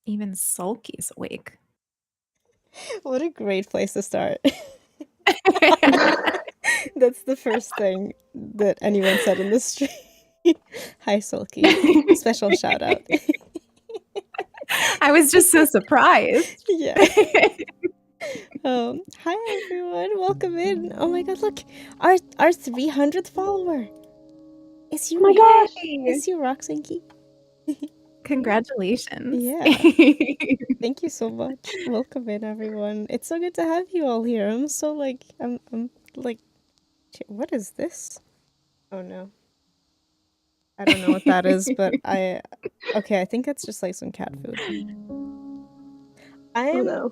Even Sulky's awake. What a great place to start. That's the first thing that anyone said in the stream. Hi, Sulky. Special shout out. I was just so surprised. Yeah. Hi everyone, welcome in. Oh my god, look, our 300th follower. It's you. Oh my gosh. It's you, Roxanne. Congratulations. Yeah. Thank you so much. Welcome in, everyone. It's so good to have you all here. I'm so like, I'm like, what is this? Oh no. I don't know what that is, but okay, I think it's just like some cat food. I'm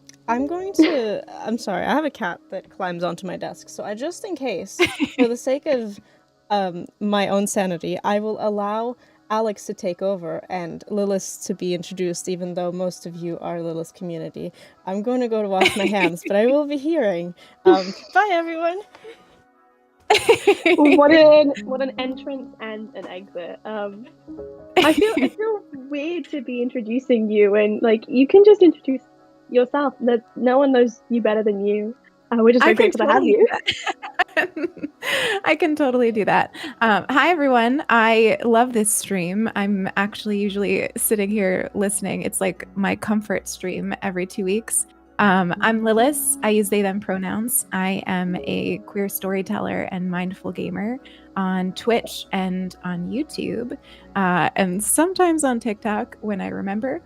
sorry, I have a cat that climbs onto my desk, so just in case, for the sake of my own sanity, I will allow Alex to take over and Lilas to be introduced, even though most of you are Lilas community. I'm going to go to wash my hands, but I will be hearing. Bye, everyone. What an entrance and an exit. I feel weird to be introducing you, and like you can just introduce yourself. That no one knows you better than you. We're just so grateful to have you. I can totally do that. Hi, everyone. I love this stream. I'm actually usually sitting here listening. It's like my comfort stream every 2 weeks. I'm Lilas. I use they, them pronouns. I am a queer storyteller and mindful gamer on Twitch and on YouTube, and sometimes on TikTok when I remember.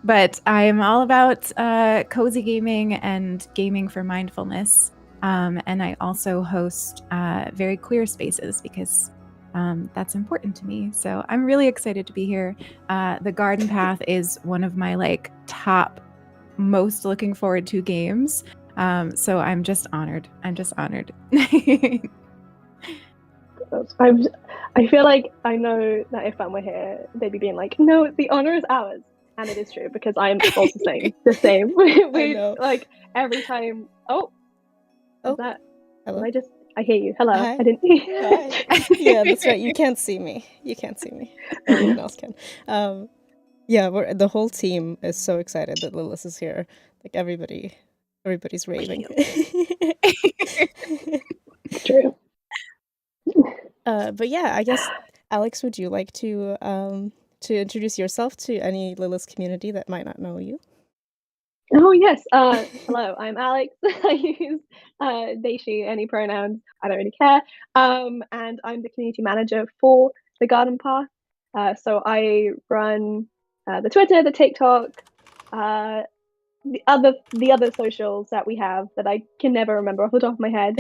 But I am all about cozy gaming and gaming for mindfulness. And I also host very queer spaces because that's important to me. So I'm really excited to be here. The Garden Path is one of my like top most looking forward to games. So I'm just honored. I feel like I know that if I were here, they'd be being like, no, the honor is ours. And it is true, because I'm also saying the same. We like every time. Oh, that? Hello. I hear you. Hello. Hi. I didn't. Hi. Yeah, that's right. You can't see me. Everyone else can. Yeah, the whole team is so excited that Lilas is here. Like everybody's raving. True. But yeah, I guess Alex, would you like to introduce yourself to any Lilas community that might not know you? Oh yes. Hello, I'm Alex. I use they, she, any pronouns. I don't really care. And I'm the community manager for the Garden Path. So I run the Twitter, the TikTok, the other socials that we have that I can never remember off the top of my head.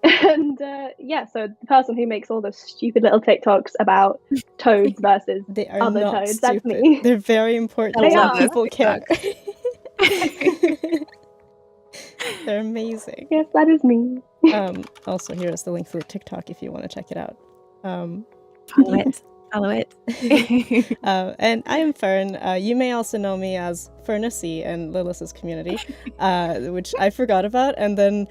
And yeah, so the person who makes all those stupid little TikToks about toads versus other toads, stupid. that's me. They're very important. They are. People care. They're amazing. Yes, that is me. Also, here's the link for TikTok if you want to check it out. Follow it. And I am Fern. You may also know me as Fernacy in Lilas's community, which I forgot about, and then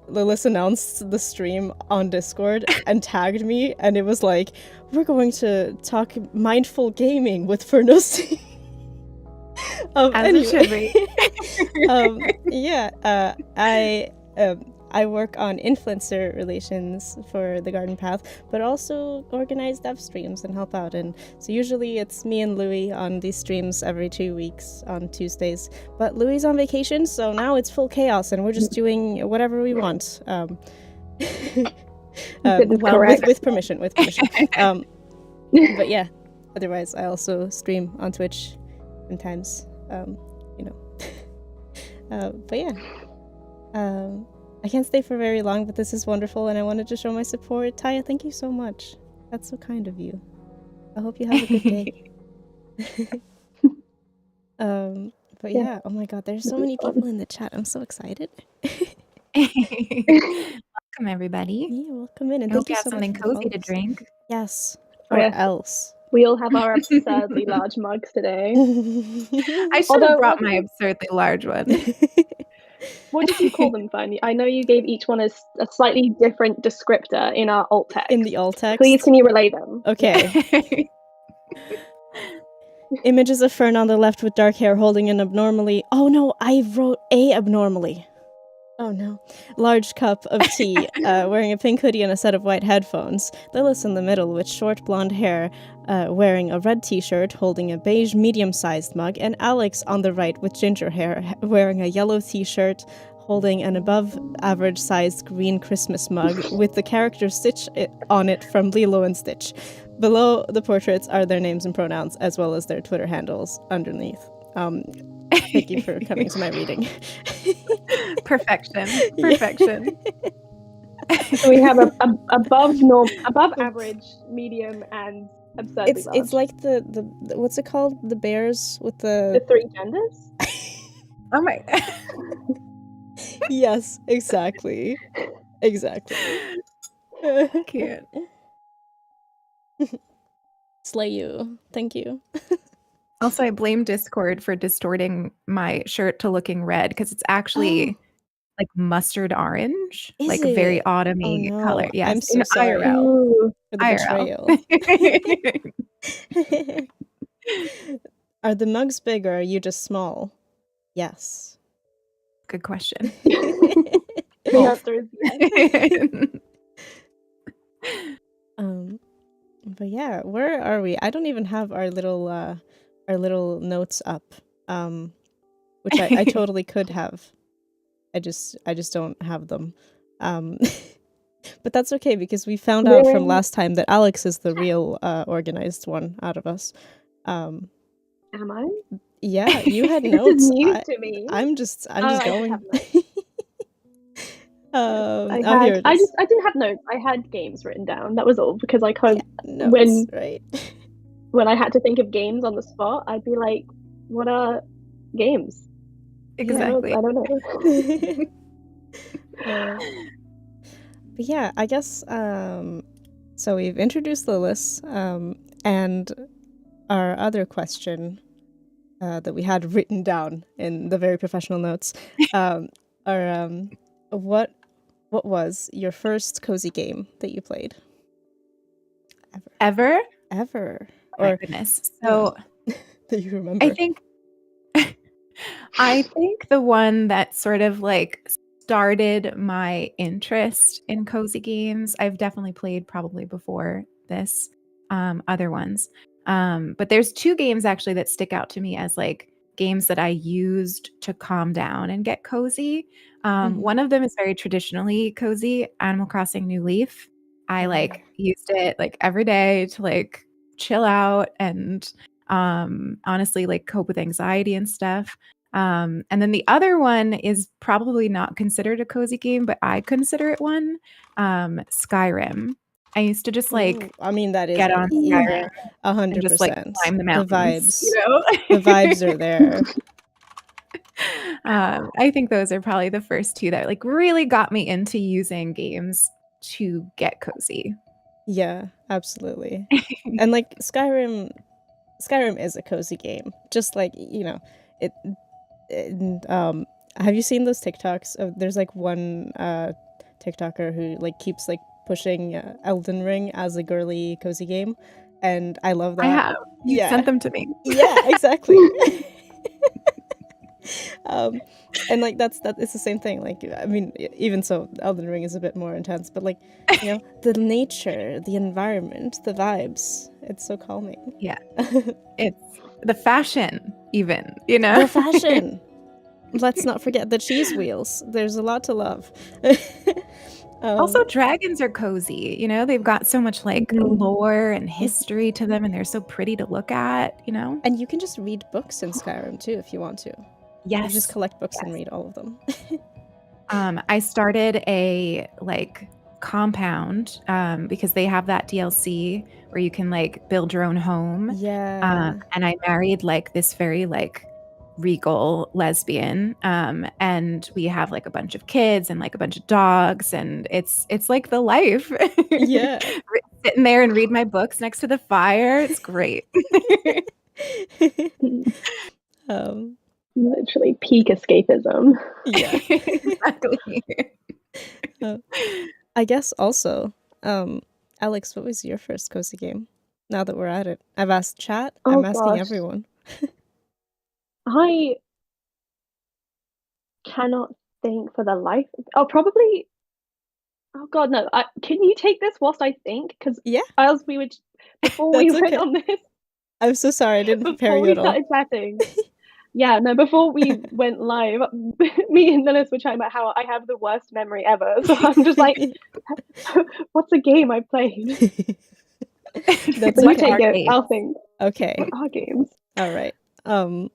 Lilas announced the stream on Discord and tagged me, and it was like, we're going to talk mindful gaming with Fernacy. It should be. Yeah, I work on influencer relations for the Garden Path, but also organize dev streams and help out. And so usually it's me and Louis on these streams every 2 weeks on Tuesdays. But Louis is on vacation, so now it's full chaos, and we're just doing whatever we want. With permission. But yeah, otherwise I also stream on Twitch sometimes. But yeah. I can't stay for very long, but this is wonderful, and I wanted to show my support. Taya, thank you so much. That's so kind of you. I hope you have a good day. But yeah, oh my god, there's so many people in the chat. I'm so excited. Welcome, everybody. Yeah, welcome in, and I hope thank you have something cozy to drink. Yes, or else. We all have our absurdly large mugs today. I should have brought my absurdly large one. What did you call them, Fern? I know you gave each one a slightly different descriptor in our alt text. In the alt text? Please, can you relay them? Okay. Images of Fern on the left with dark hair holding an abnormally... Oh no, I wrote a abnormally. Oh no. Large cup of tea, wearing a pink hoodie and a set of white headphones. Lilas in the middle with short blonde hair, wearing a red t-shirt, holding a beige medium-sized mug, and Alex on the right with ginger hair, wearing a yellow t-shirt, holding an above-average-sized green Christmas mug with the character Stitch on it from Lilo and Stitch. Below the portraits are their names and pronouns, as well as their Twitter handles underneath. Thank you for coming to my reading. Perfection. So we have above average, medium, and absurdly large. It's like the what's it called? The bears with the three genders? Oh my. Yes, exactly. Cute. Slay you. Thank you. Also, I blame Discord for distorting my shirt to looking red because it's actually like mustard orange, Is like it? a very autumny color. Yes, I'm so sorry IRL. for the betrayal. Are the mugs big or are you just small? Yes. Good question. The answer is yes. But yeah, where are we? I don't even have our little notes up, which I totally could have. I just don't have them. But that's okay because we found out from last time that Alex is the real organized one out of us. Am I? Yeah, you had notes. This is news to me. I'm just going. I didn't have notes. I had games written down. That was all because I can't. Yeah, notes, right. When I had to think of games on the spot, I'd be like, "What are games?" Exactly. I don't know. But yeah, I guess. So we've introduced Lilas, and our other question that we had written down in the very professional notes are what was your first cozy game that you played? Ever? Oh my goodness. So that you remember? I think the one that sort of like started my interest in cozy games. I've definitely played probably before this, other ones. But there's two games actually that stick out to me as like games that I used to calm down and get cozy. One of them is very traditionally cozy, Animal Crossing New Leaf. I like used it like every day to like chill out and honestly like cope with anxiety and stuff. And then the other one is probably not considered a cozy game, but I consider it one. Skyrim. I used to just like that is get on Skyrim 100%. and just like climb the mountains. The vibes, you know? The vibes are there. I think those are probably the first two that like really got me into using games to get cozy. Yeah, absolutely. And like Skyrim is a cozy game. Just like, it have you seen those TikToks? There's like one TikToker who like keeps like pushing Elden Ring as a girly cozy game, and I love that. I have. You sent them to me. Yeah, exactly. And like it's the same thing. Like, I mean, even so, Elden Ring is a bit more intense, but like, the nature, the environment, the vibes, it's so calming. Yeah. It's the fashion, even, The fashion. Let's not forget the cheese wheels. There's a lot to love. Also, dragons are cozy. They've got so much like lore and history to them, and they're so pretty to look at. And you can just read books in Skyrim too if you want to. Yes. You just collect books and read all of them. I started a like compound because they have that DLC where you can like build your own home. Yeah. And I married like this very like regal lesbian, and we have like a bunch of kids and like a bunch of dogs, and it's like the life. Yeah. Sitting there and read my books next to the fire. It's great. Literally peak escapism. Yeah. Exactly. I guess also, Alex, what was your first cozy game? Now that we're at it, I've asked chat. Oh I'm asking gosh, everyone. I cannot think for the life. Oh, probably. Oh God, no. Can you take this whilst I think? Because Yeah, as we would before we that's went okay. on this, I'm so sorry, I didn't prepare before you we at all. started chatting. Yeah, no, before we went live, me and Lilis were chatting about how I have the worst memory ever. So I'm just like, what's a game I played? That's So you What okay. take are it, games? I'll think. Okay. What are games? All right. I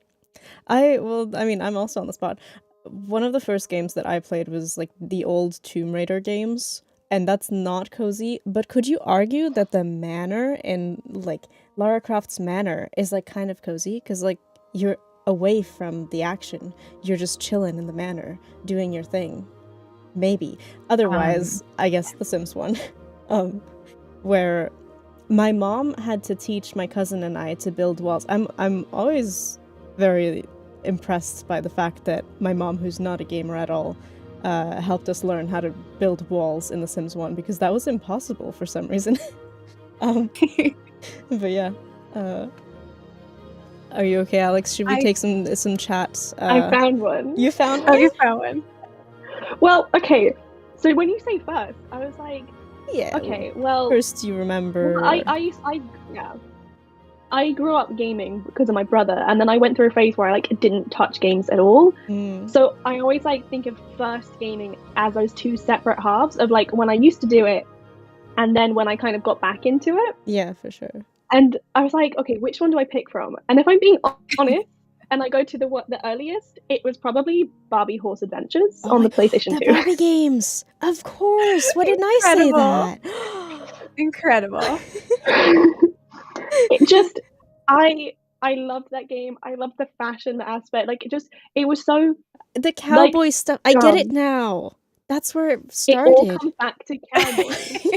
mean, I'm also on the spot. One of the first games that I played was like the old Tomb Raider games, and that's not cozy. But could you argue that the manor in like Lara Croft's manor is like kind of cozy? Because like you're away from the action, you're just chilling in the manor, doing your thing. Maybe. Otherwise, I guess The Sims one, where my mom had to teach my cousin and I to build walls. I'm always very impressed by the fact that my mom, who's not a gamer at all, helped us learn how to build walls in The Sims 1 because that was impossible for some reason. But yeah, are you okay, Alex? Should we take some chats? I found one. You found Oh, one? you found one. Well, okay. So when you say first, I was like, Yeah. okay, well, First, you remember. yeah. I grew up gaming because of my brother, and then I went through a phase where I like didn't touch games at all. So I always like think of first gaming as those two separate halves of like when I used to do it, and then when I kind of got back into it. Yeah, for sure. And I was like, okay, which one do I pick from? And if I'm being honest, and I go to the earliest, it was probably Barbie Horse Adventures on the PlayStation 2. The Barbie games! Of course! Why didn't I say that? Incredible. It just, I loved that game. I loved the fashion aspect. Like it was so the cowboy like, stuff. I get it now. That's where it started. It all comes back to cowboys.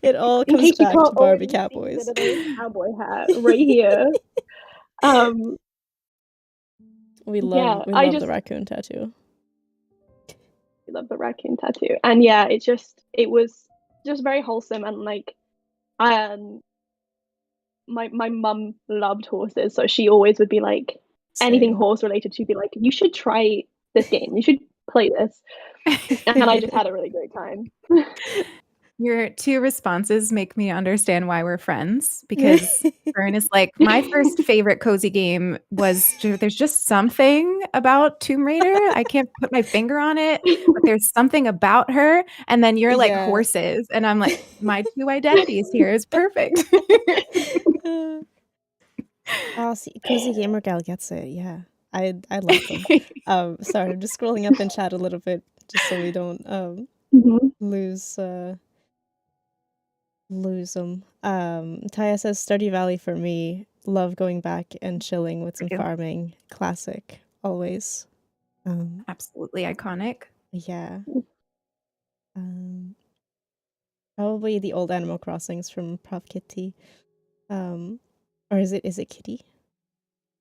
It all In comes case you back can't to Barbie already see cowboys. the little cowboy hat right here. We love the raccoon tattoo. We love the raccoon tattoo. And yeah, it was just very wholesome, and like my mum loved horses, so she always would be like anything horse related, she'd be like, you should try this game, you should play this. And I just had a really great time. Your two responses make me understand why we're friends, because Fern is like, my first favorite cozy game was, there's just something about Tomb Raider. I can't put my finger on it, but there's something about her. And then you're like horses. And I'm like, my two identities here is perfect. Oh, see, Cozy Gamer Gal gets it. Yeah, I love them. Sorry, I'm just scrolling up in chat a little bit just so we don't lose them. Taya says Stardew Valley for me. Love going back and chilling with some farming. Classic, always. Absolutely iconic. Yeah. Probably the old Animal Crossings from Prof Kitty. Or is it Kitty?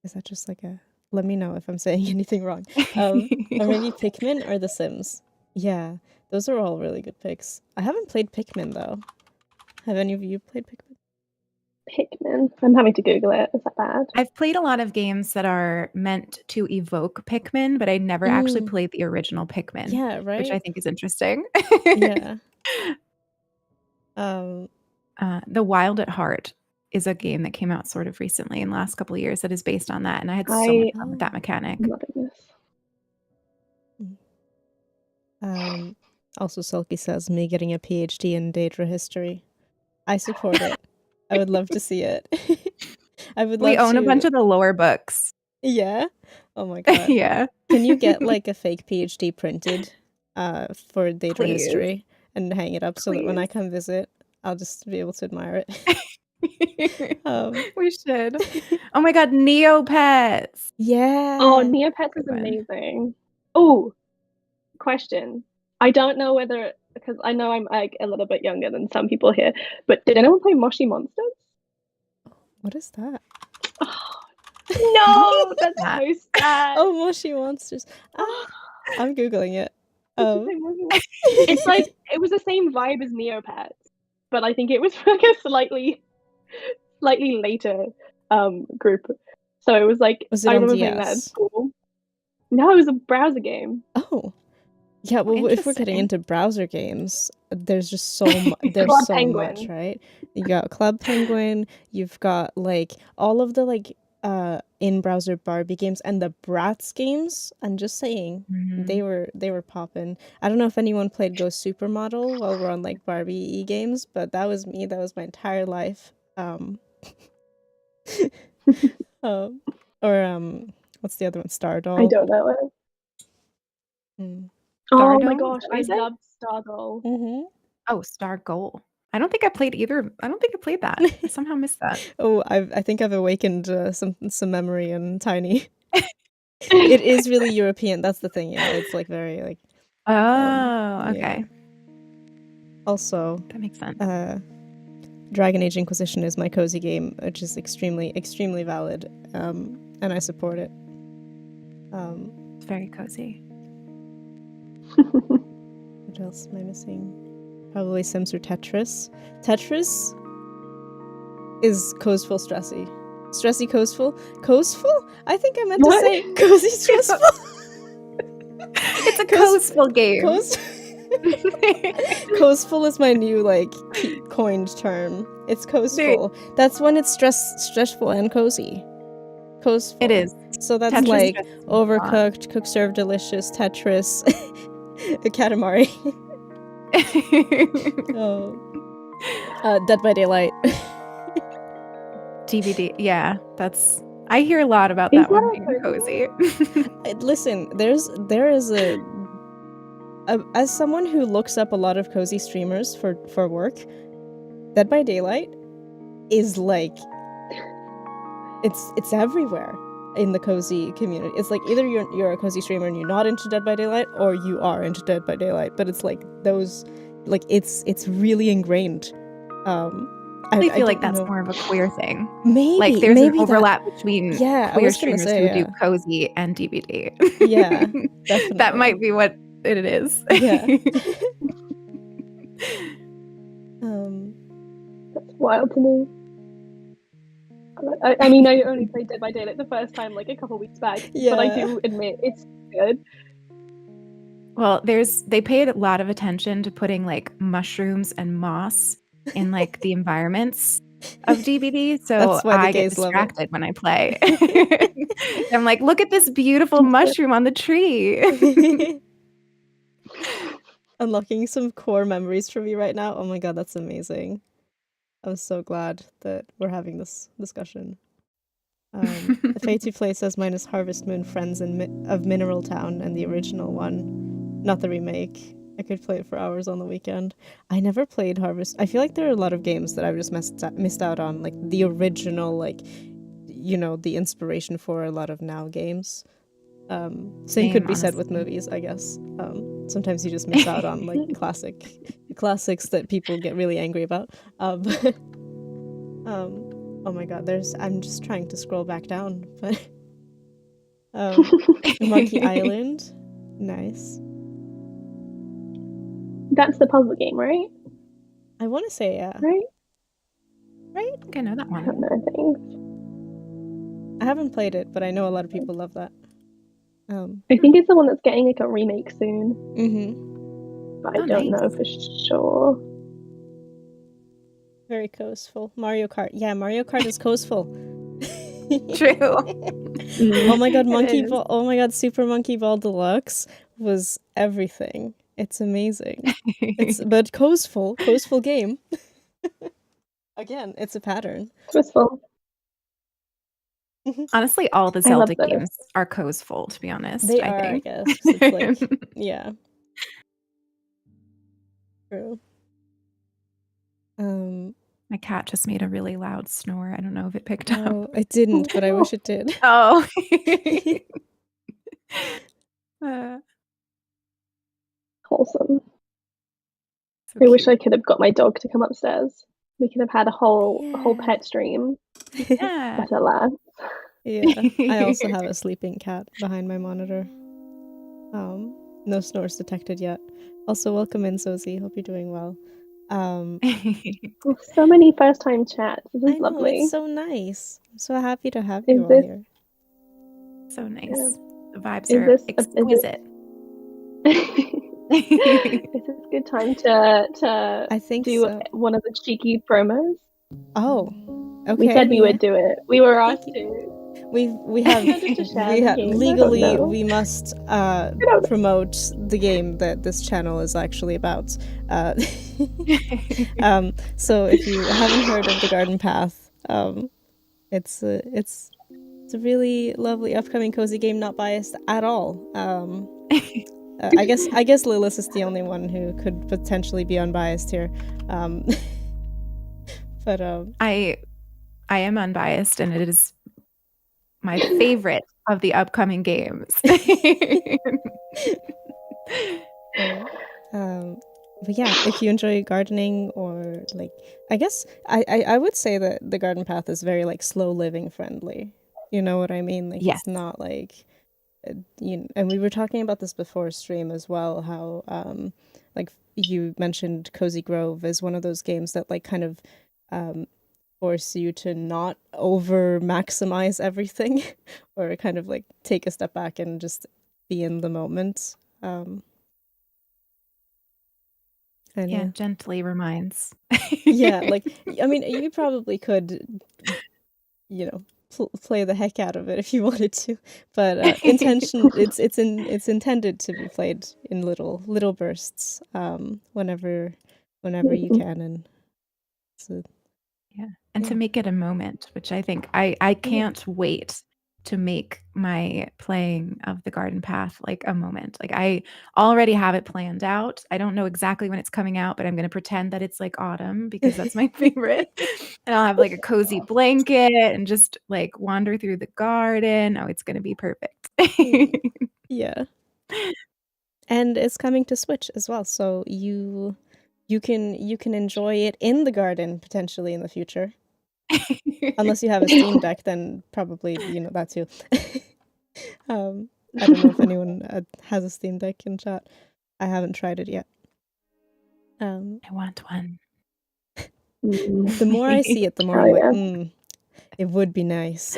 Is that just like a? Let me know if I'm saying anything wrong. Or maybe Pikmin or The Sims. Yeah, those are all really good picks. I haven't played Pikmin though. Have any of you played Pikmin? Pikmin. I'm having to Google it. Is that bad? I've played a lot of games that are meant to evoke Pikmin, but I never actually played the original Pikmin. Yeah, right. Which I think is interesting. Yeah. The Wild at Heart is a game that came out sort of recently in the last couple of years that is based on that, and I had so much fun with that mechanic. Also, Sulky says, me getting a PhD in data history. I support it. I would love to see it. We own a bunch of the lore books. Yeah? Oh my god. Yeah. Can you get like a fake PhD printed for data history and hang it up so that when I come visit, I'll just be able to admire it? We should. Oh my god, Neopets. Yeah. Oh, Neopets is amazing. Oh, question. I don't know whether, because I know I'm like a little bit younger than some people here, but did anyone play Moshi Monsters? What is that? No, that's That. so sad. Oh, mushy monsters. I'm googling it. It's like it was the same vibe as Neopets, but I think it was like a slightly later group. So it was like Was it I on remember playing that in DS? school. No, it was a browser game. Oh, yeah. Well, if we're getting Interesting. into browser games, there's just so there's Club so much, Penguin. right? You got Club Penguin. You've got like all of the like in-browser Barbie games and the Bratz games. I'm just saying they were popping. I don't know if anyone played Ghost Supermodel while we're on like Barbie games, but that was me. That was my entire life. Or what's the other one? Stardoll. I don't know it. Mm. Oh my Stardome? gosh, Is that what I you said? loved Stardoll. Mm-hmm. Oh, Star Goal. I don't think I played either. I don't think I played that. I somehow missed that. Oh, I think I've awakened some memory in Tiny. It is really European. That's the thing. Yeah, it's like very like. Oh, yeah. okay. Also, That makes sense. Dragon Age Inquisition is my cozy game, which is extremely valid, and I support it. It's very cozy. What else am I missing? Probably Sims or Tetris. Tetris is coastful stressy. Stressy coastful? Coastful? I think I meant to What? say cozy stressful. It's a coastful game. Coastful is my new like coined term. It's coastful. That's when it's stressful and cozy. Coastful. It is. So that's Tetris like stresses me a lot. Overcooked, Cook Serve Delicious, Tetris, Katamari. Dead by Daylight. DVD. Yeah, that's. I hear a lot about Is that one that a being cozy. Listen, there is as someone who looks up a lot of cozy streamers for work, Dead by Daylight is like it's everywhere in the cozy community. It's like either you're a cozy streamer and you're not into Dead by Daylight, or you are into Dead by Daylight. But it's like those, like it's really ingrained. I feel like that's more of a queer thing. Maybe like there's maybe an overlap between queer streamers who do cozy and DVD. Yeah, definitely. That might be what it is. Yeah. That's wild to me. I mean, I only played Dead by Daylight the first time like a couple weeks back, but I do admit it's good. Well, they paid a lot of attention to putting like mushrooms and moss in like the environments of DVD, so I get distracted when I play. I'm like, look at this beautiful mushroom on the tree. Unlocking some core memories for me right now. Oh my god, that's amazing. I'm so glad that we're having this discussion. Fay to Play says mine is Harvest Moon Friends of Mineral Town and the original one, not the remake. I could play it for hours on the weekend. I never played Harvest. I feel like there are a lot of games that I've just missed out on, like the original, like, you know, the inspiration for a lot of now games. Same could be said with movies, I guess. Sometimes you just miss out on like classics that people get really angry about. Oh my god, I'm just trying to scroll back down, but Monkey Island, nice. That's the puzzle game, right? I want to say yeah. Right? I think I know that one. I don't know things. I haven't played it, but I know a lot of people love that. I think it's the one that's getting like a remake soon. But I don't know for sure. Very coastful. Mario Kart. Yeah, Mario Kart is coastful. True. Oh my god, Monkey Ball. Oh my god, Super Monkey Ball Deluxe was everything. It's amazing. But coastful game. Again, it's a pattern. Coastful. Honestly, all the Zelda games are coastful, to be honest. They I are, think. I guess. It's like, yeah. True. My cat just made a really loud snore. I don't know if it picked up. Oh, it didn't, but I wish it did. Oh. Wholesome. So I wish I could have got my dog to come upstairs. We could have had a whole pet stream. Yeah. But alas. Yeah, I also have a sleeping cat behind my monitor. No snores detected yet. Also, welcome in, Sozi. Hope you're doing well. Oh, so many first-time chats. This I is know, it's lovely. so nice. I'm so happy to have Is you all this here. So nice. Yeah. The vibes is are this exquisite. is this a good time to I think do so. one of the cheeky promos? Oh, okay. We said we would do it. We were Thank asked you. to. We have Just to share the game. legally I don't know. we must promote the game that this channel is actually about. So if you haven't heard of the Garden Path, it's a really lovely upcoming cozy game, not biased at all. I guess Lilas is the only one who could potentially be unbiased here. But I am unbiased, and it is my favorite of the upcoming games. But yeah, if you enjoy gardening or like, I guess I would say that the Garden Path is very like slow living friendly. You know what I mean? Like Yes. it's not like, and we were talking about this before stream as well. How like you mentioned, Cozy Grove is one of those games that like kind of force you to not over maximize everything, or kind of like take a step back and just be in the moment. Yeah, gently reminds. Yeah, like I mean, you probably could, play the heck out of it if you wanted to, but it's intended to be played in little bursts, whenever you can, and so Yeah. And to yeah. make it a moment, which I think I can't wait to make my playing of the Garden Path like a moment. Like I already have it planned out. I don't know exactly when it's coming out, but I'm going to pretend that it's like autumn because that's my favorite. And I'll have like a cozy blanket and just like wander through the garden. Oh, it's going to be perfect. Yeah. And it's coming to Switch as well, so you can enjoy it in the garden potentially in the future. Unless you have a Steam Deck, then probably that too. I don't know if anyone has a Steam Deck in chat. I haven't tried it yet. I want one. The more I see it, the more I'm like, it would be nice.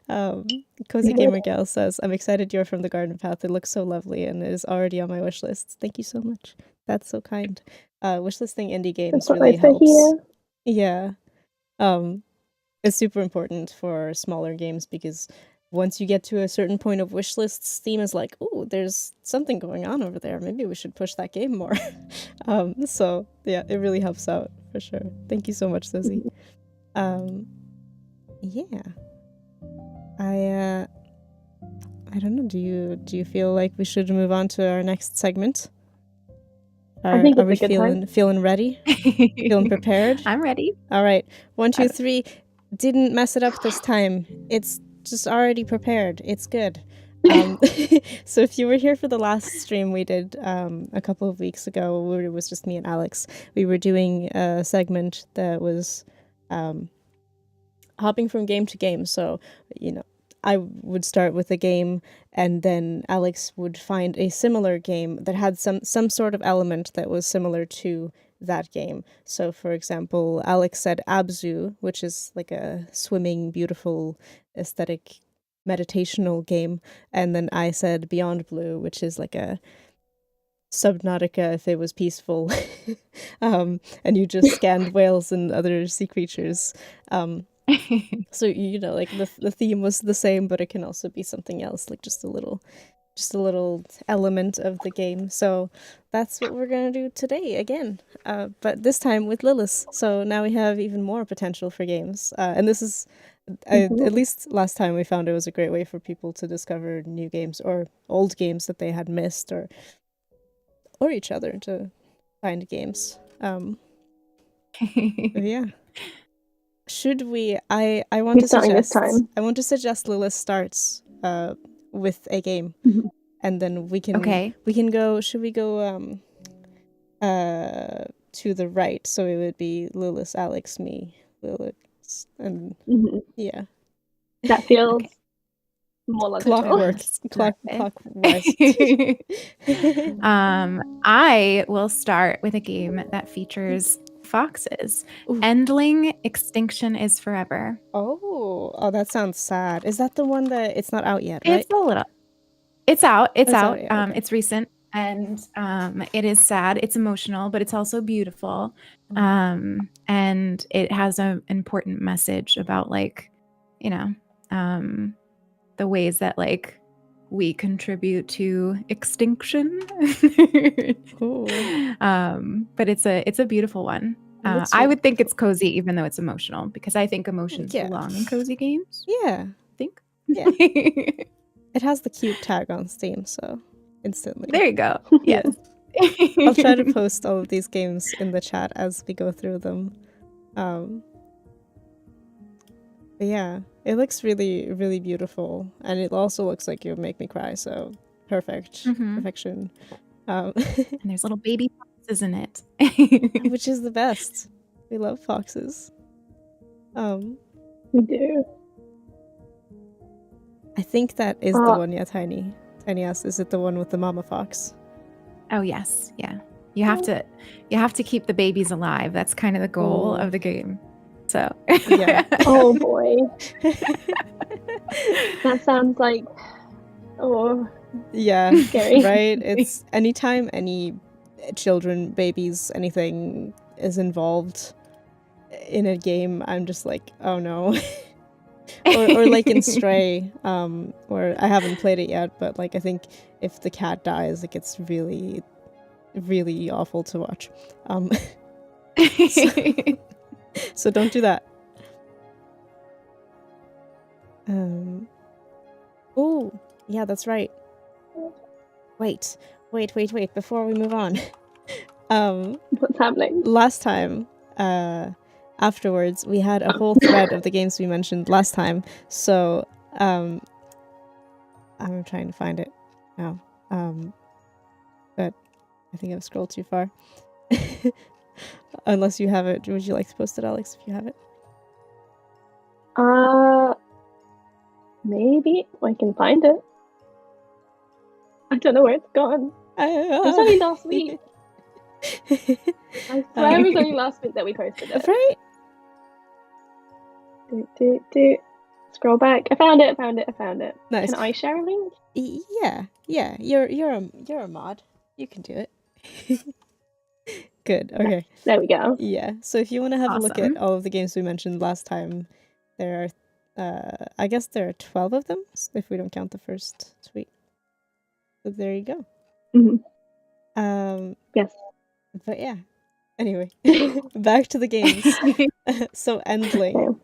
Cozy Gamer Gal says, "I'm excited you're from the Garden Path. It looks so lovely, and it is already on my wish list. Thank you so much. That's so kind. Wishlisting indie games really helps. Yeah. It's super important for smaller games because once you get to a certain point of wish lists, Steam is like, "Oh, there's something going on over there. Maybe we should push that game more." So yeah, it really helps out for sure. Thank you so much, Susie. Yeah. I don't know. Do you feel like we should move on to our next segment? I think are it's we a good time. feeling ready? Feeling prepared? I'm ready. All right. 1, 2, 3. Didn't mess it up this time. It's just already prepared. It's good. So if you were here for the last stream we did a couple of weeks ago, where it was just me and Alex, we were doing a segment that was hopping from game to game. So, I would start with a game, and then Alex would find a similar game that had some sort of element that was similar to that game. So, for example, Alex said Abzu, which is like a swimming, beautiful, aesthetic, meditational game, and then I said Beyond Blue, which is like a Subnautica if it was peaceful, and you just scanned whales and other sea creatures. So like the theme was the same, but it can also be something else, like just a little element of the game. So that's what we're gonna do today again, but this time with Lilas. So now we have even more potential for games, and this is at least last time we found it was a great way for people to discover new games or old games that they had missed, or each other to find games. Yeah. Should we? I want to suggest. I want to suggest Lilas starts with a game, and then we can go. Should we go to the right? So it would be Lilas, Alex, me, Lilas, and yeah. That feels Okay. more logical. Clockwise. I will start with a game that features foxes. Ooh. Endling Extinction is Forever. Oh, that sounds sad. Is that the one that it's not out yet, right? It's a little. It's out. It's out. Yeah, okay. It's recent, and it is sad. It's emotional, but it's also beautiful. And it has an important message about, like, you know, the ways that, like, we contribute to extinction. But it's a beautiful one. I would think it's cozy, even though it's emotional, because I think emotions belong in cozy games. Yeah. I think. Yeah. It has the cute tag on Steam, so instantly. There you go. Yes. I'll try to post all of these games in the chat as we go through them. But yeah, it looks really, really beautiful, and it also looks like it would make me cry. So perfection. And there's little baby foxes in it, which is the best. We love foxes. We do. I think that is the one. Yeah, Tiny asked, is it the one with the mama fox? Oh yes, yeah. You have to keep the babies alive. That's kind of the goal of the game. So yeah. Oh boy. That sounds like yeah, scary. Right? It's anytime any children, babies, anything is involved in a game, I'm just like, oh no. or like in Stray, or I haven't played it yet, but like I think if the cat dies, like it's really, really awful to watch. So don't do that. Oh, yeah, that's right. Wait. Before we move on, what's happening? Last time, afterwards, we had a whole thread of the games we mentioned last time. So, I'm trying to find it now. But I think I've scrolled too far. Unless you have it, would you like to post it, Alex? If you have it. Maybe I can find it. I don't know where it's gone. It was only last week. I swear it was only last week that we posted it. Right? Scroll back. I found it. Nice. Can I share a link? Yeah. You're a mod. You can do it. Good. Okay. There we go. Yeah. So if you want to have a look at all of the games we mentioned last time, there are, I guess there are 12 of them if we don't count the first tweet. So there you go. Yes. But yeah. Anyway, back to the games. So Endling.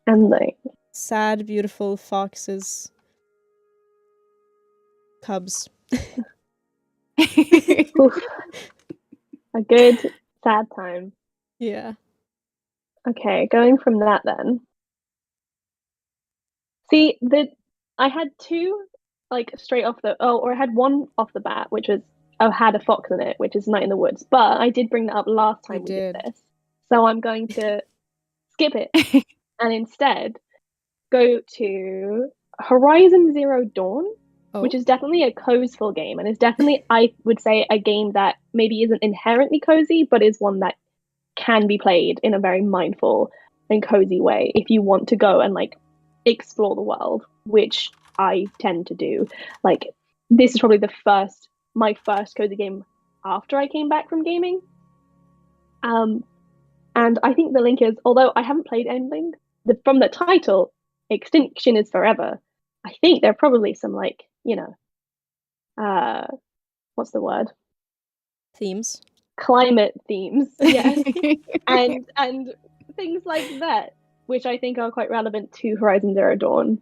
Endling. Sad, beautiful foxes. Cubs. A good sad time. Yeah. Okay, going from that then. See, I had two, like, straight off or I had one off the bat, which was had a fox in it, which is Night in the Woods. But I did bring that up last time we did this, so I'm going to skip it and instead go to Horizon Zero Dawn, which is definitely a cozyful game, and is definitely, I would say, a game that maybe isn't inherently cozy, but is one that can be played in a very mindful and cozy way if you want to go and, like, explore the world, which I tend to do. Like, this is probably my first cozy game after I came back from gaming. And I think the link is, although I haven't played Endling, from the title, Extinction is Forever, I think there are probably some, like, what's the word? Themes. Climate themes, yes. and things like that, which I think are quite relevant to Horizon Zero Dawn,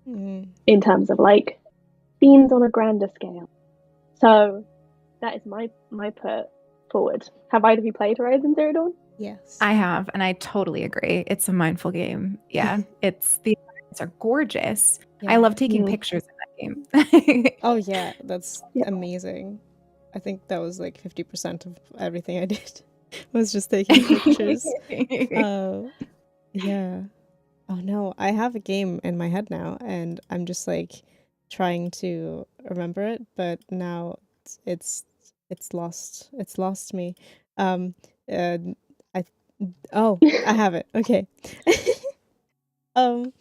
in terms of, like, themes on a grander scale. So that is my put forward. Have either of you played Horizon Zero Dawn? Yes. I have, and I totally agree. It's a mindful game. Yeah. The environments are gorgeous. Yeah. I love taking pictures in that game. Oh yeah, that's amazing. I think that was like 50% of everything I did was just taking pictures. Yeah. Oh no, I have a game in my head now, and I'm just like trying to remember it, but now it's it's lost. It's lost me. Um, uh, I I have it. Okay. Um,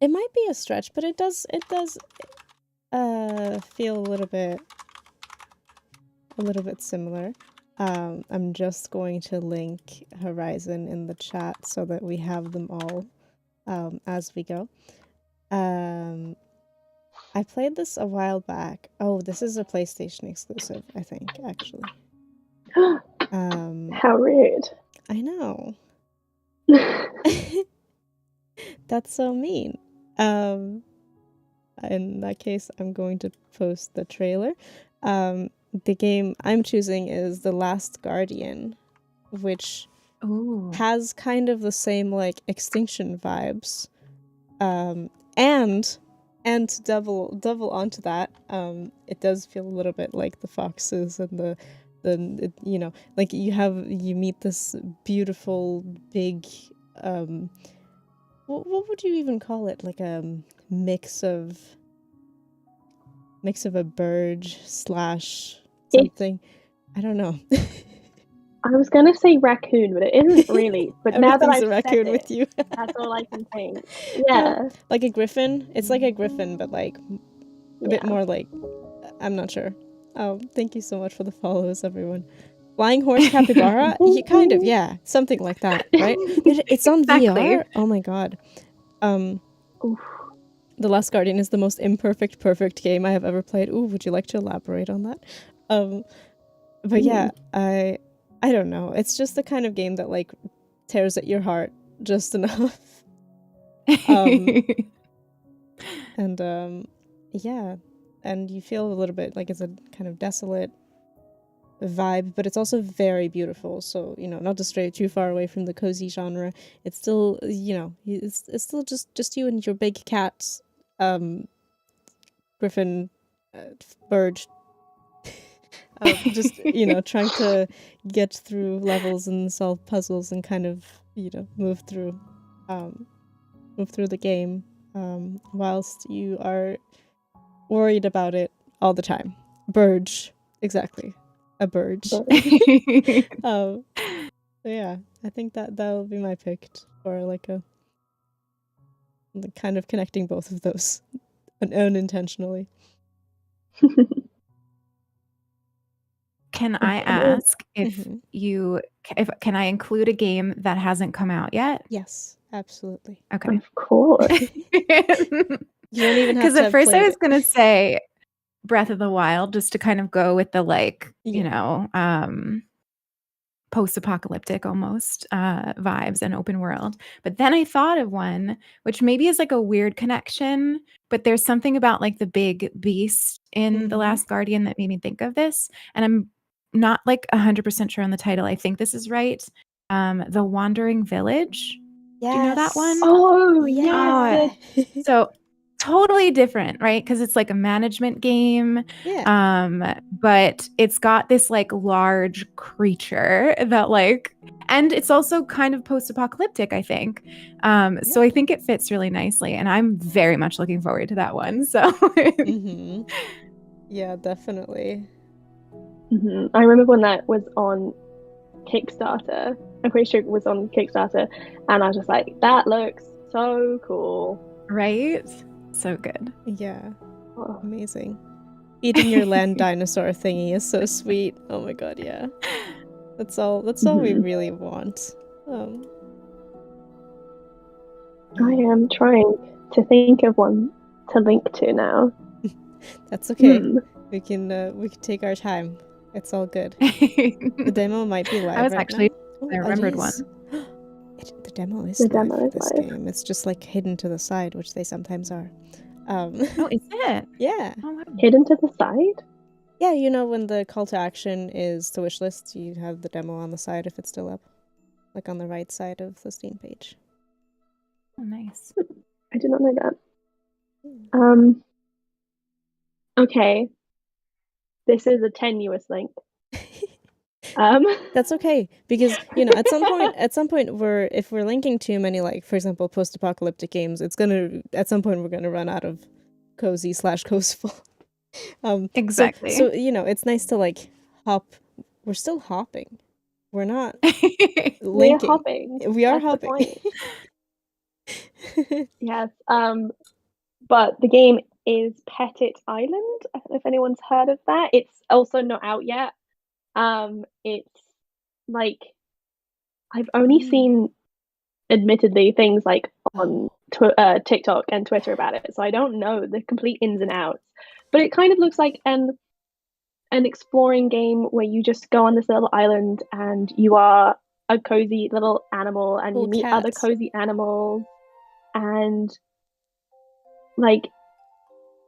it might be a stretch, but it does feel a little bit similar. I'm just going to link Horizon in the chat so that we have them all as we go. I played this a while back. Oh, this is a PlayStation exclusive, I think, actually. How rude. I know. That's so mean. In that case, I'm going to post the trailer. The game I'm choosing is The Last Guardian, which has kind of the same like Extinction vibes. And to double onto that, it does feel a little bit like the foxes and the you know, like you meet this beautiful big what would you even call it, like a mix of a bird slash something. I don't know. I was gonna say raccoon, but it isn't really. But now that Everything's I've a raccoon said with you. that's all I can think. Yeah. Like a griffin. It's like a griffin, but like a bit more like, I'm not sure. Oh, thank you so much for the follows, everyone. Flying horse capybara? Kind of, yeah. Something like that, right? It's on Exactly. VR. Oh my god. The Last Guardian is the most imperfect perfect game I have ever played. Ooh, would you like to elaborate on that? But yeah, I don't know. It's just the kind of game that like tears at your heart just enough. And yeah, and you feel a little bit like it's a kind of desolate vibe, but it's also very beautiful. So, you know, not to stray too far away from the cozy genre, it's still, you know, it's still just you and your big cat, griffin, bird, just, you know, trying to get through levels and solve puzzles and kind of, you know, move through the game, whilst you are worried about it all the time. Burge, exactly, a burge. So yeah, I think that will be my pick for like kind of connecting both of those unintentionally. Can I ask if can I include a game that hasn't come out yet? Yes, absolutely. Okay. Of course. You don't even have to. Because at first I was going to say Breath of the Wild, just to kind of go with the like, you know, post-apocalyptic almost vibes and open world. But then I thought of one which maybe is like a weird connection, but there's something about like the big beast in The Last Guardian that made me think of this. And I'm not like 100% sure on the title. I think this is right. The Wandering Village. Yes. Do you know that one? Oh, yeah. So totally different, right? Because it's like a management game. But it's got this like large creature that like, and it's also kind of post-apocalyptic, I think. So I think it fits really nicely, and I'm very much looking forward to that one. So yeah, definitely. I remember when that was on Kickstarter. I'm pretty sure it was on Kickstarter, and I was just like, that looks so cool. Right? So good. Yeah. Oh. Amazing. Eating your land dinosaur thingy is so sweet. Oh my god, yeah. That's all we really want. I am trying to think of one to link to now. That's okay. We can take our time. It's all good. The demo might be live. I was right actually now. I remembered one. The demo is live for this game. It's just like hidden to the side, which they sometimes are. Oh, is it? Yeah. Oh, wow. Hidden to the side? Yeah, you know when the call to action is the wish list, you have the demo on the side if it's still up. Like on the right side of the Steam page. Oh, nice. I did not know that. Okay. This is a tenuous link. That's okay, because at some point if we're linking too many, like for example post-apocalyptic games, at some point we're gonna run out of cozy/coastful. Exactly. So it's nice to like hop. We're still hopping. We're not We're linking. hopping. We are That's the hopping. point. Yes. But the game is Petit Island. I don't know if anyone's heard of that. It's also not out yet. It's like I've only seen, admittedly, things like on TikTok and Twitter about it, so I don't know the complete ins and outs. But it kind of looks like an exploring game where you just go on this little island and you are a cozy little animal and you meet other cozy animals, and like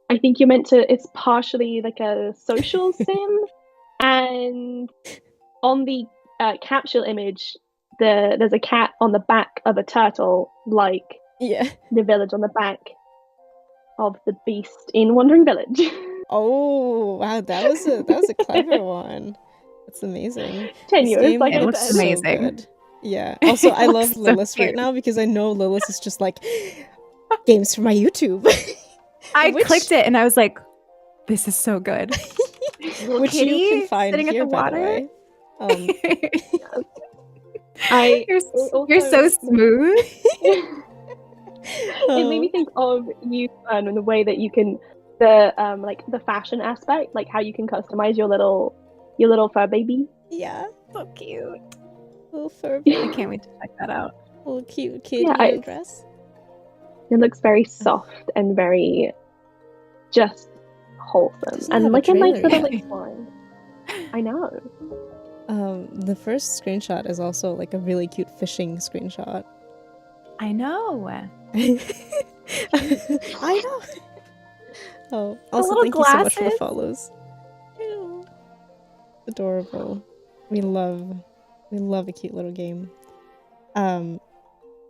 I think you're meant to, it's partially like a social sim, and on the capsule image there's a cat on the back of a turtle, like the village on the back of the beast in Wandering Village. Oh wow, that was a clever one. That's amazing. Tenuous, like it looks amazing. So good. Yeah. Also, I love Lilas right now because I know Lilas is just like games for my YouTube. I clicked it and I was like, "This is so good." Which kitty you can find sitting here, at the by water. the way. You're so smooth. It made me think of you and the way that you can like the fashion aspect, like how you can customize your little fur baby. Yeah, so cute. Little fur baby. I can't wait to check that out. Little cute kitty dress. It looks very soft and very just wholesome and like a nice little exploring. I know. The first screenshot is also like a really cute fishing screenshot. I know. I know. Oh, also thank you so much for the follows. Ew. Adorable. We love a cute little game. Oh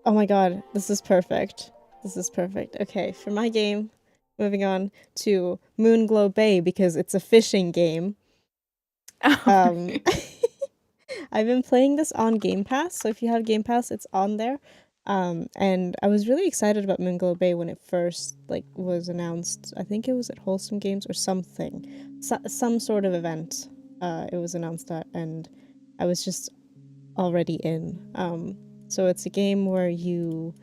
my god, this is perfect. This is perfect. Okay, for my game, moving on to Moonglow Bay because it's a fishing game. I've been playing this on Game Pass, so if you have Game Pass, it's on there. And I was really excited about Moonglow Bay when it first was announced. I think it was at Wholesome Games or something, some sort of event. It was announced at, and I was just already in. So it's a game where you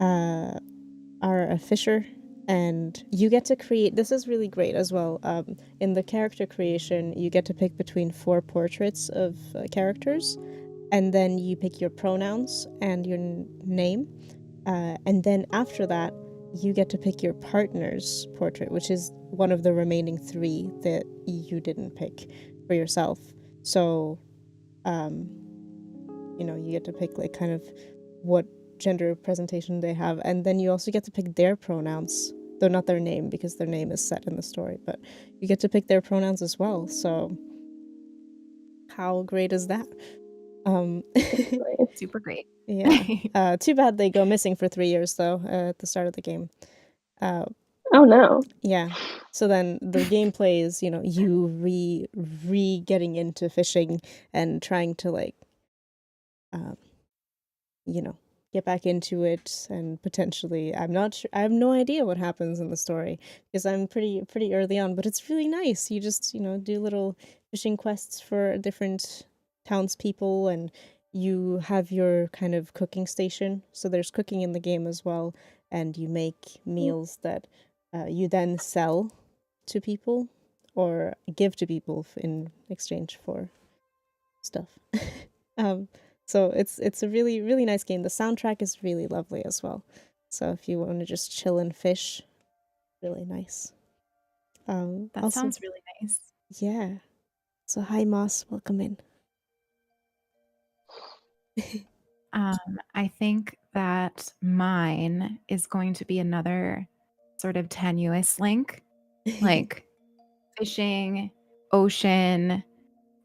are a fisher, and you get to create. This is really great as well. In the character creation, you get to pick between 4 portraits of characters. And then you pick your pronouns and your name. And then after that, you get to pick your partner's portrait, which is one of the remaining 3 that you didn't pick for yourself. So, you get to pick kind of what gender presentation they have. And then you also get to pick their pronouns, though not their name because their name is set in the story. But you get to pick their pronouns as well. So how great is that? Super great. Yeah. Too bad they go missing for 3 years though at the start of the game. Oh no. Yeah. So then the gameplay is, you re getting into fishing and trying to get back into it, and potentially I'm not sure. I have no idea what happens in the story because I'm pretty early on, but it's really nice. You just, do little fishing quests for different townspeople, and you have your kind of cooking station. So there's cooking in the game as well, and you make meals that you then sell to people or give to people in exchange for stuff. So it's a really, really nice game. The soundtrack is really lovely as well. So if you want to just chill and fish, really nice. That also sounds really nice. Yeah. So hi Moss, welcome in. I think that mine is going to be another sort of tenuous link, like fishing, ocean,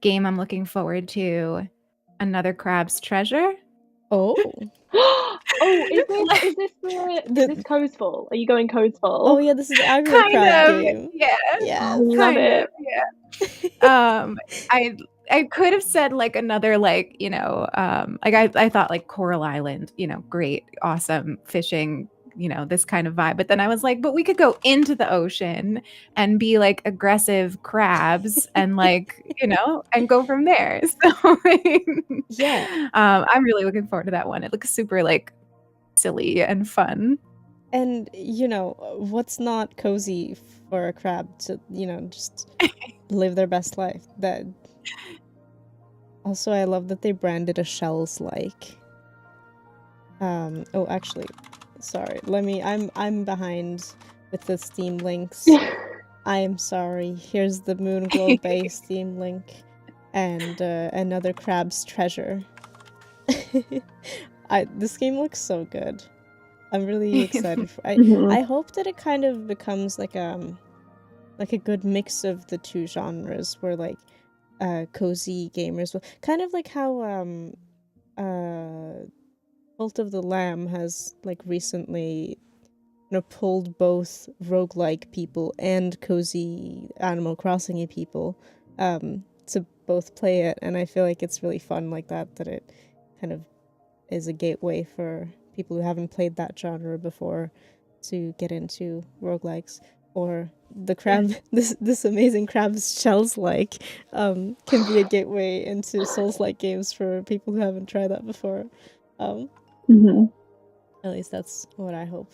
game I'm looking forward to, another Crab's Treasure. Oh. Is this Coastful? Are you going Coastful? Oh yeah, this is the aggro crab game. Yeah. Yeah. Love it. Yeah. I could have said like another like, like I thought like Coral Island, great, awesome fishing, this kind of vibe. But then I was like, but we could go into the ocean and be like aggressive crabs and like, and go from there. So Yeah. I'm really looking forward to that one. It looks super like silly and fun. And, what's not cozy for a crab to, just live their best life? That. Also, I love that they branded a shells like. Oh, actually, sorry. I'm behind with the Steam links. I am sorry. Here's the Moonglow Bay Steam link, and another Crab's Treasure. This game looks so good. I'm really excited for. I hope that it kind of becomes like a good mix of the two genres, where like cozy gamers will kind of like how Cult of the Lamb has like recently pulled both roguelike people and cozy Animal Crossing people to both play it, and I feel like it's really fun like that it kind of is a gateway for people who haven't played that genre before to get into roguelikes. Or the crab, this amazing crab's shells like can be a gateway into Souls-like games for people who haven't tried that before. At least that's what I hope.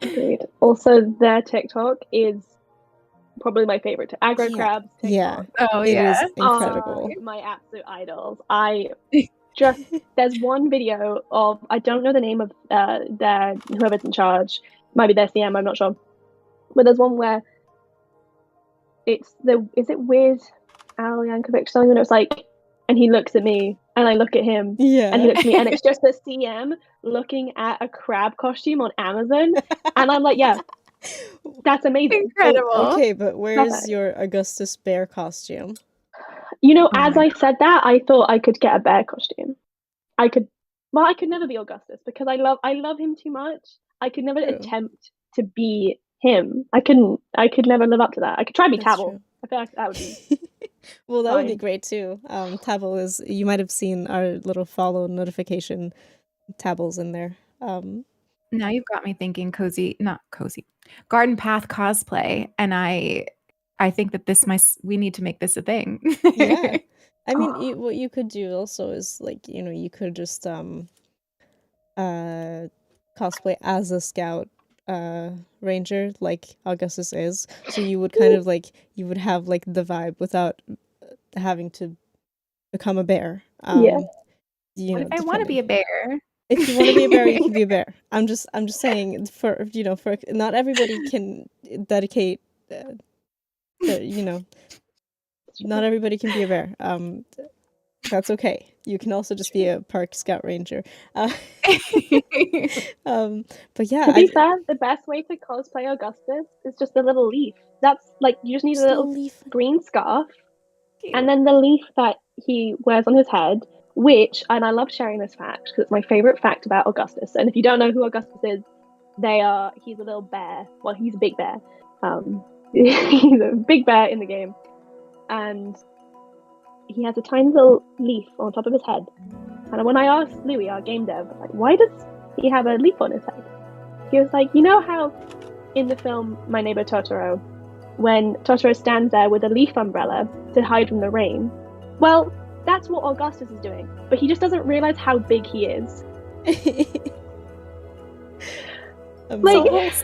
Agreed. Also, their TikTok is probably my favorite. Aggro Crabs TikTok. Yeah. Oh, it yeah. is incredible. My absolute idols. There's one video of, I don't know the name of their whoever's in charge. Might be their CM, I'm not sure. But there's one where is it Weird Al Yankovic something? And it's like, and he looks at me and I look at him, and he looks at me, and it's just the CM looking at a crab costume on Amazon, and I'm like, yeah, that's amazing. Incredible. Okay, but where's your Augustus Bear costume? As I said that, I thought I could get a bear costume. I could never be Augustus because I love him too much. I could never attempt to be him. I could never live up to that. I could try and be Tabble. I feel like that would be well, that would be great too. Tabble is, you might have seen our little follow notification. Tabble's in there. Now you've got me thinking not cozy, Garden Path cosplay, and I think that we need to make this a thing. Yeah. I mean, what you could do also is like, you could just cosplay as a scout ranger like Augustus is. So you would kind of like, you would have like the vibe without having to become a bear. Yeah. What if I want to be a bear? If you want to be a bear, you can be a bear. I'm just saying, for not everybody can dedicate not everybody can be a bear. That's okay. You can also just be a park scout ranger. But yeah, to be fair, the best way to cosplay Augustus is just a little leaf. That's like, you just need a little leaf, green scarf, and then the leaf that he wears on his head. Which, and I love sharing this fact because it's my favorite fact about Augustus. And if you don't know who Augustus is, he's a little bear. Well, he's a big bear. He's a big bear in the game, and he has a tiny little leaf on top of his head. And when I asked Louis, our game dev, like, why does he have a leaf on his head? He was like, you know how in the film My Neighbor Totoro, when Totoro stands there with a leaf umbrella to hide from the rain? Well, that's what Augustus is doing, but he just doesn't realize how big he is. I'm like,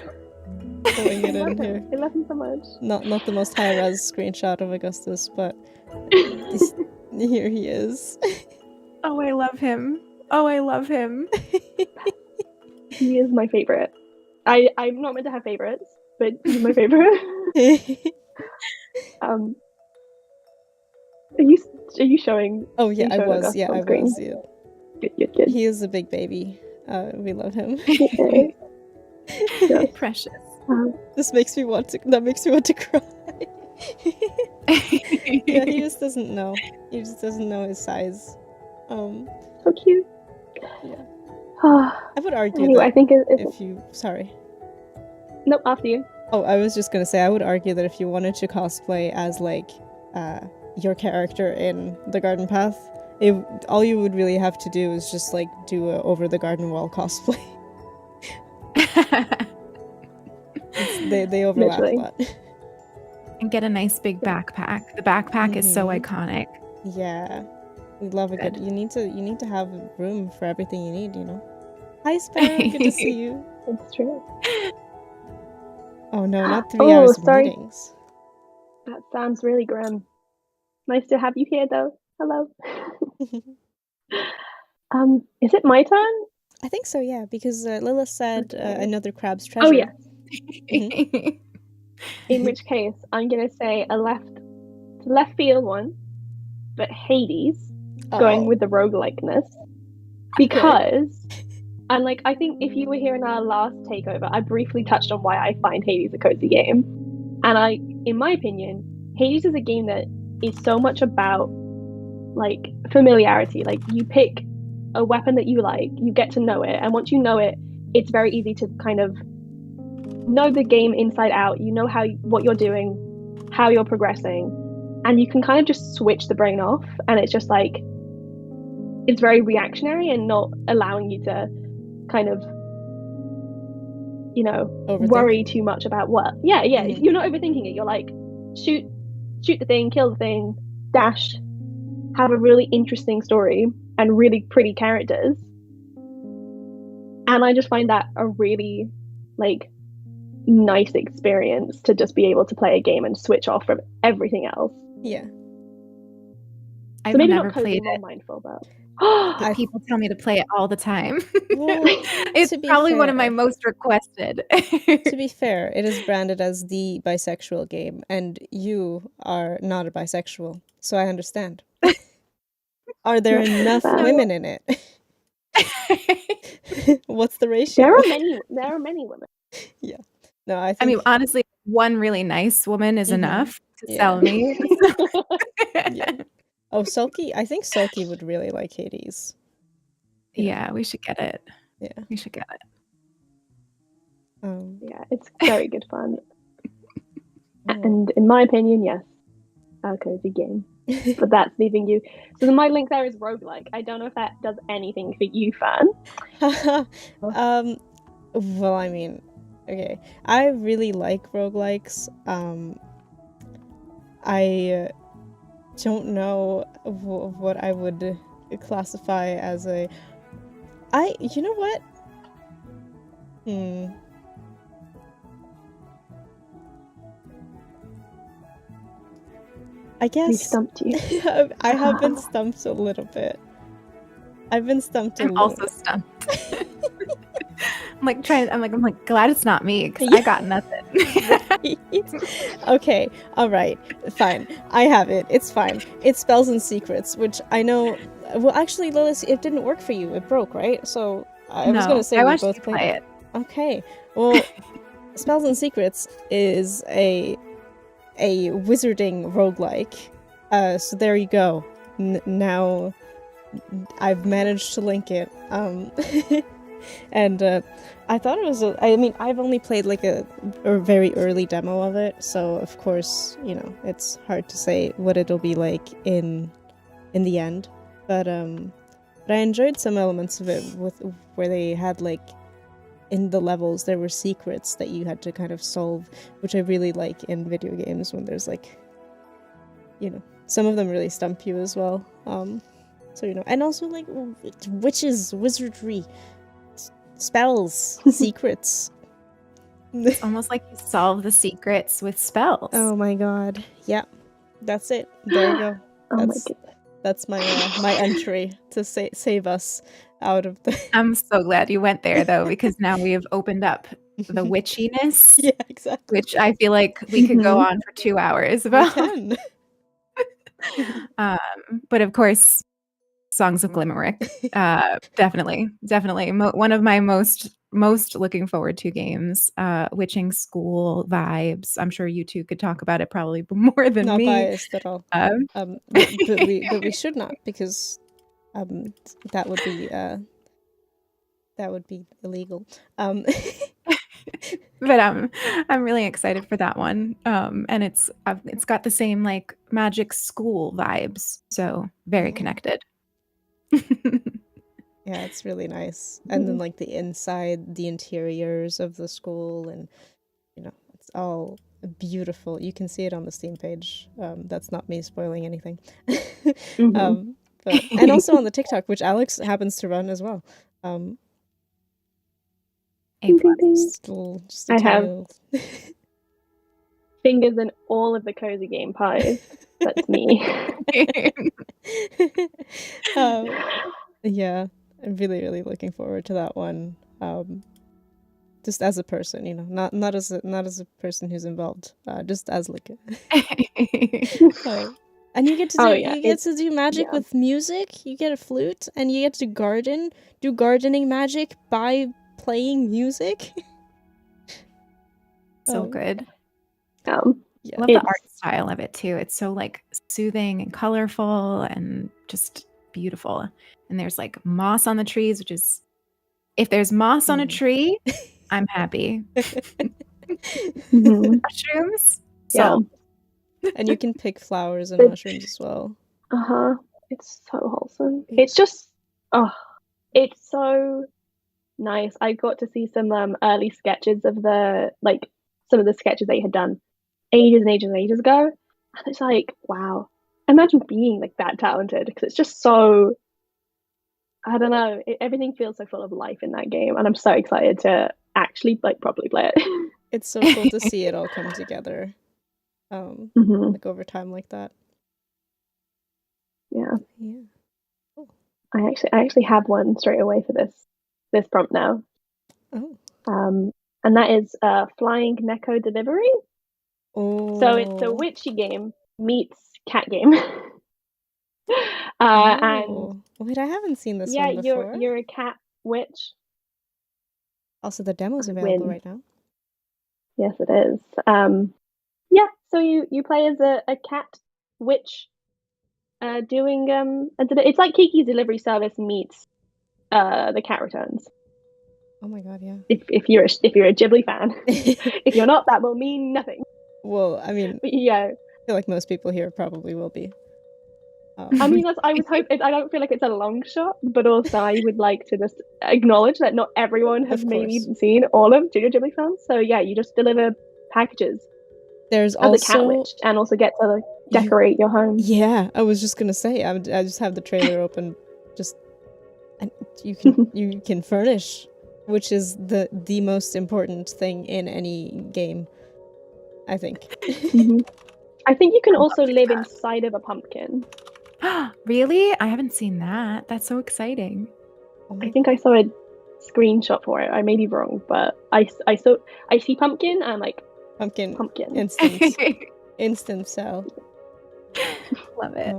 pulling it in here. I love him so much. Not the most high-res screenshot of Augustus, but here he is. Oh, I love him. Oh, I love him. He is my favorite. I'm not meant to have favorites, but he's my favorite. Are you showing? Oh yeah, I was. Yeah, I was. Yeah. Good. He is a big baby. We love him. Yeah. Precious. That makes me want to cry. Yeah, he just doesn't know. He just doesn't know his size. So cute. Yeah. I would argue that I think if you... Sorry. Nope, after you. Oh, I was just gonna say, I would argue that if you wanted to cosplay as like your character in the Garden Path, all you would really have to do is just like do a over the garden wall cosplay. They overlap Literally. a lot. And get a nice big backpack. The backpack is so iconic. Yeah, we love a good. Good. You need to have room for everything you need. You know. Hi, Sparrow. Good to see you. It's true. Oh no, not 3 hours of sorry. meetings. That sounds really grim. Nice to have you here, though. Hello. Is it my turn? I think so, yeah, because Lila said Okay. another crab's treasure. Oh, yes. Mhm. In which case, I'm gonna say a left field one, but Hades, going with the roguelikeness. Because, and like, I think if you were here in our last takeover, I briefly touched on why I find Hades a cozy game. And in my opinion, Hades is a game that is so much about like familiarity. Like, you pick a weapon that you like, you get to know it, and once you know it, it's very easy to kind of know the game inside out. You know what you're doing, how you're progressing, and you can kind of just switch the brain off, and it's just like it's very reactionary and not allowing you to kind of Overthink. worry too much about what. Yeah. You're not overthinking it. You're like, shoot the thing, kill the thing, dash, have a really interesting story and really pretty characters. And I just find that a really like nice experience to just be able to play a game and switch off from everything else. Yeah. I've So maybe never not cozy, played more it. mindful, but But people tell me to play it all the time. Well, It's to be probably one of my fair- most requested. To be fair, it is branded as the bisexual game, and you are not a bisexual, so I understand. Are there enough women in it? What's the ratio? There are many women. Yeah. No, I I think. mean, honestly, one really nice woman is enough to Yeah. sell me. Yeah. Oh, Sulky? I think Sulky would really like Hades. Yeah, we should get it. Yeah. We should get it. Yeah, it's very good fun. And in my opinion, yes, a cozy game. But that's leaving you. So my link there is roguelike. I don't know if that does anything for you, Fan. Well, I mean, okay. I really like roguelikes. I don't know what I would classify as a. You know what? I guess. We stumped you. I have been stumped a little bit. I've been stumped a I'm little. also stumped. I'm like glad it's not me because I got nothing. Okay, all right, fine. I have it. It's fine. It's Spells and Secrets, which I know. Well, actually, Lilis, it didn't work for you. It broke, right? So I was gonna say I we watched both you played play it. Okay. Well, Spells and Secrets is a wizarding roguelike. So there you go. Now I've managed to link it. And I thought it was I mean, I've only played like a very early demo of it, so of course, it's hard to say what it'll be like in the end. But I enjoyed some elements of it where they had like in the levels there were secrets that you had to kind of solve, which I really like in video games when there's like some of them really stump you as well. So and also like witches, wizardry, spells, secrets. It's almost like you solve the secrets with spells. Oh my god. Yeah. That's it. There you go. Oh my goodness. That's my my entry to save us out of the. I'm so glad you went there though, because now we have opened up the witchiness. Yeah, exactly. Which I feel like we could go on for 2 hours about. We can. But of course, Songs of Glimerick, definitely one of my most looking forward to games. Witching school vibes. I'm sure you two could talk about it probably more than Not me. biased at all. But we should not, because that would be illegal. But I'm really excited for that one. And it's got the same like magic school vibes, so very connected. Yeah, it's really nice. And then like the inside, the interiors of the school, and it's all beautiful. You can see it on the Steam page. That's not me spoiling anything. And also on the TikTok, which Alex happens to run as well. A+. Just a I tiny have little... fingers in all of the cozy game pies. That's me. Yeah, I'm really, really looking forward to that one. Just as a person, not as a person who's involved, just as like and you get to do magic with music. You get a flute, and you get to do gardening magic by playing music. So good. Yeah. Love the art style of it too. It's so like soothing and colorful and just beautiful. And there's like moss on the trees, which is, if there's moss on a tree, I'm happy. Mushrooms, salt. And you can pick flowers and mushrooms as well. It's so wholesome. It's just it's so nice. I got to see some early sketches of some of the sketches they had done ages and ages and ages ago, and it's like, wow, imagine being like that talented, because it's just so, I don't know, everything feels so full of life in that game, and I'm so excited to actually like properly play it. It's so cool to see it all come together, like over time like that. Yeah. Cool. I actually have one straight away for this prompt now. And that is Flying Neko Delivery. So it's a witchy game meets cat game. And wait, I haven't seen this one before. You're a cat witch. Also, the demo's available right now. Yes, it is. So you play as a cat witch, doing it's like Kiki's Delivery Service meets the Cat Returns. Oh my god, yeah. If you're a Ghibli fan, if you're not, that will mean nothing. Well, I mean, yeah, I feel like most people here probably will be. I mean, I was hoping. I don't feel like it's a long shot, but also I would like to just acknowledge that not everyone has maybe seen all of Studio Ghibli films. So yeah, you just deliver packages. There's as a cat witch, and also get to decorate your home. Yeah, I was just gonna say, I just have the trailer open, and you can furnish, which is the most important thing in any game, I think. I think you can also live inside of a pumpkin. Really? I haven't seen that. That's so exciting. I think I saw a screenshot for it. I may be wrong, but I see pumpkin and I'm like, pumpkin. Instant sell. Love it.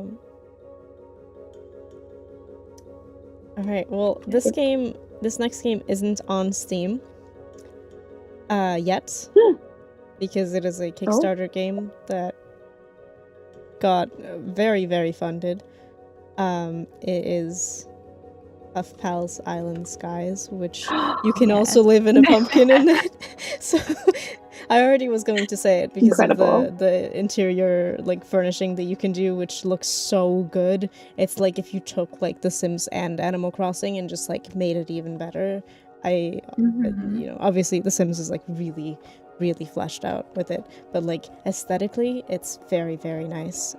All right. Well, this next game isn't on Steam yet, because it is a Kickstarter game that got very, very funded. It is Puff Pal's Island Skies, which you can also live in a pumpkin in it. So I already was going to say it because of the interior like furnishing that you can do, which looks so good. It's like if you took like The Sims and Animal Crossing and just like made it even better. Obviously The Sims is like really, really fleshed out with it, but like aesthetically it's very, very nice.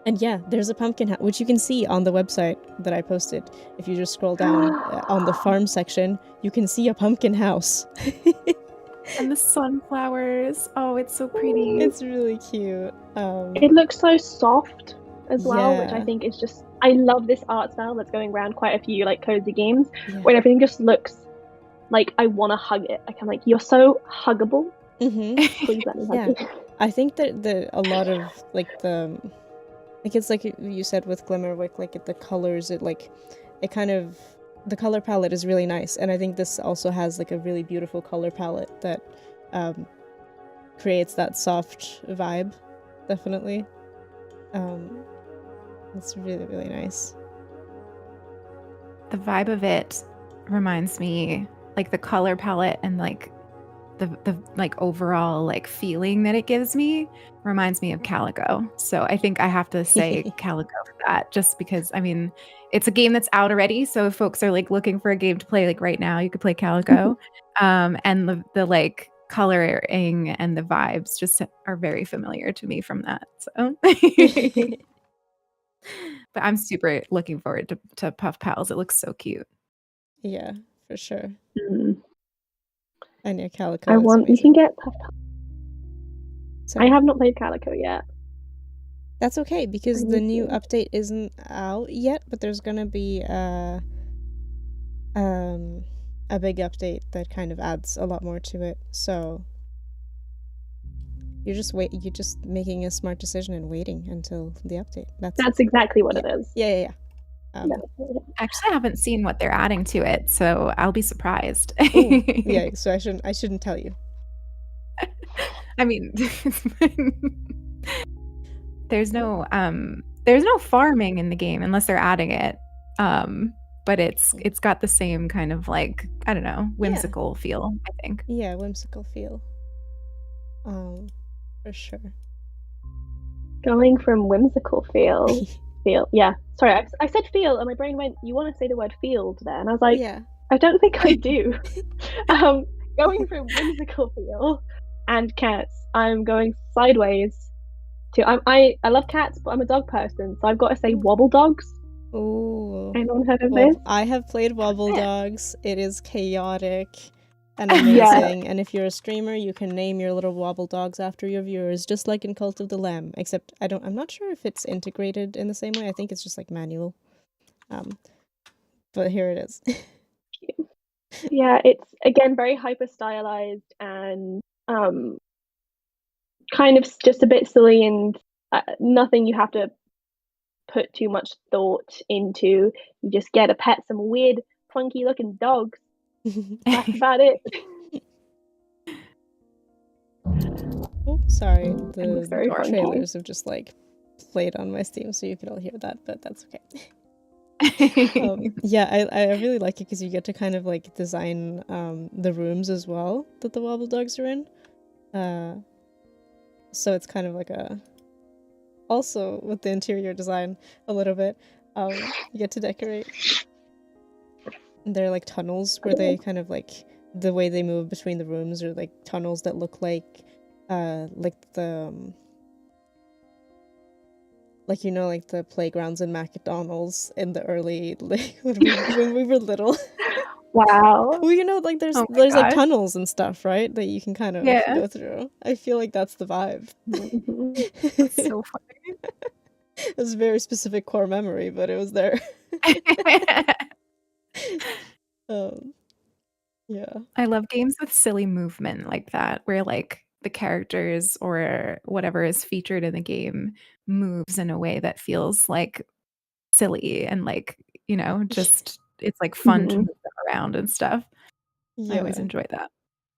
And yeah, there's a pumpkin house, which you can see on the website that I posted. If you just scroll down on the farm section, you can see a pumpkin house. And the sunflowers. Oh, it's so pretty. It's really cute. It looks so soft as well, which I think is just... I love this art style that's going around quite a few like cozy games, where everything just looks like I want to hug it. Like I'm like, you're so huggable. Please let me hug you. I think that a lot of like it's like you said with Glimmerwick, like the colors, the color palette is really nice, and I think this also has like a really beautiful color palette that creates that soft vibe, definitely. It's really, really nice. The vibe of it reminds me like the color palette and like the like overall like feeling that it gives me reminds me of Calico. So I think I have to say Calico for that, just because I mean it's a game that's out already. So if folks are like looking for a game to play like right now, you could play Calico. And the like coloring and the vibes just are very familiar to me from that. So but I'm super looking forward to Puff Pals. It looks so cute. Yeah, for sure. Mm. And yeah, Calico I is want. You amazing. can get Puff. Sorry. I have not played Calico yet. That's okay, because I the need new to. update isn't out yet, but there's gonna be a big update that kind of adds a lot more to it. So you're just making a smart decision and waiting until the update. That's exactly what yeah. it is. Yeah. Actually, I haven't seen what they're adding to it, so I'll be surprised. Oh, yeah. So I shouldn't tell you. I mean, there's no farming in the game unless they're adding it. But it's got the same kind of like, I don't know, whimsical feel, I think. Yeah, whimsical feel. For sure. Going from whimsical feel. Yeah. Sorry, I said feel, and my brain went, "You want to say the word field there?" And I was like, Yeah. I don't think I do. Going from whimsical feel and cats, I'm going sideways to. I love cats, but I'm a dog person, so I've got to say wobble dogs. Oh. Anyone heard of this? I have played Wobble Dogs. It is chaotic and amazing. And if you're a streamer, you can name your little Wobble Dogs after your viewers, just like in Cult of the Lamb. Except I'm not sure if it's integrated in the same way. I think it's just like manual. But here it is. Yeah, it's again very hyper stylized and kind of just a bit silly and nothing you have to put too much thought into. You just get to pet some weird, funky looking dogs. That's about it. Oh, sorry. It's very The funky. trailers have just like played on my Steam, so you can all hear that, but that's okay. Yeah, I really like it because you get to kind of like design the rooms as well that the Wobble Dogs are in. So it's kind of like also with the interior design a little bit. You get to decorate. They're like tunnels where they kind of like the way they move between the rooms are like tunnels that look like the like, you know, like the playgrounds in McDonald's in the early, like, when we were little. Wow. Well, you know, like there's like tunnels and stuff, right? That you can kind of go through. I feel like that's the vibe. That's so funny. It was a very specific core memory, but it was there. Yeah. I love games with silly movement like that, where like the characters or whatever is featured in the game moves in a way that feels like silly and like, you know, just it's like fun to move them around and stuff. I always enjoy that.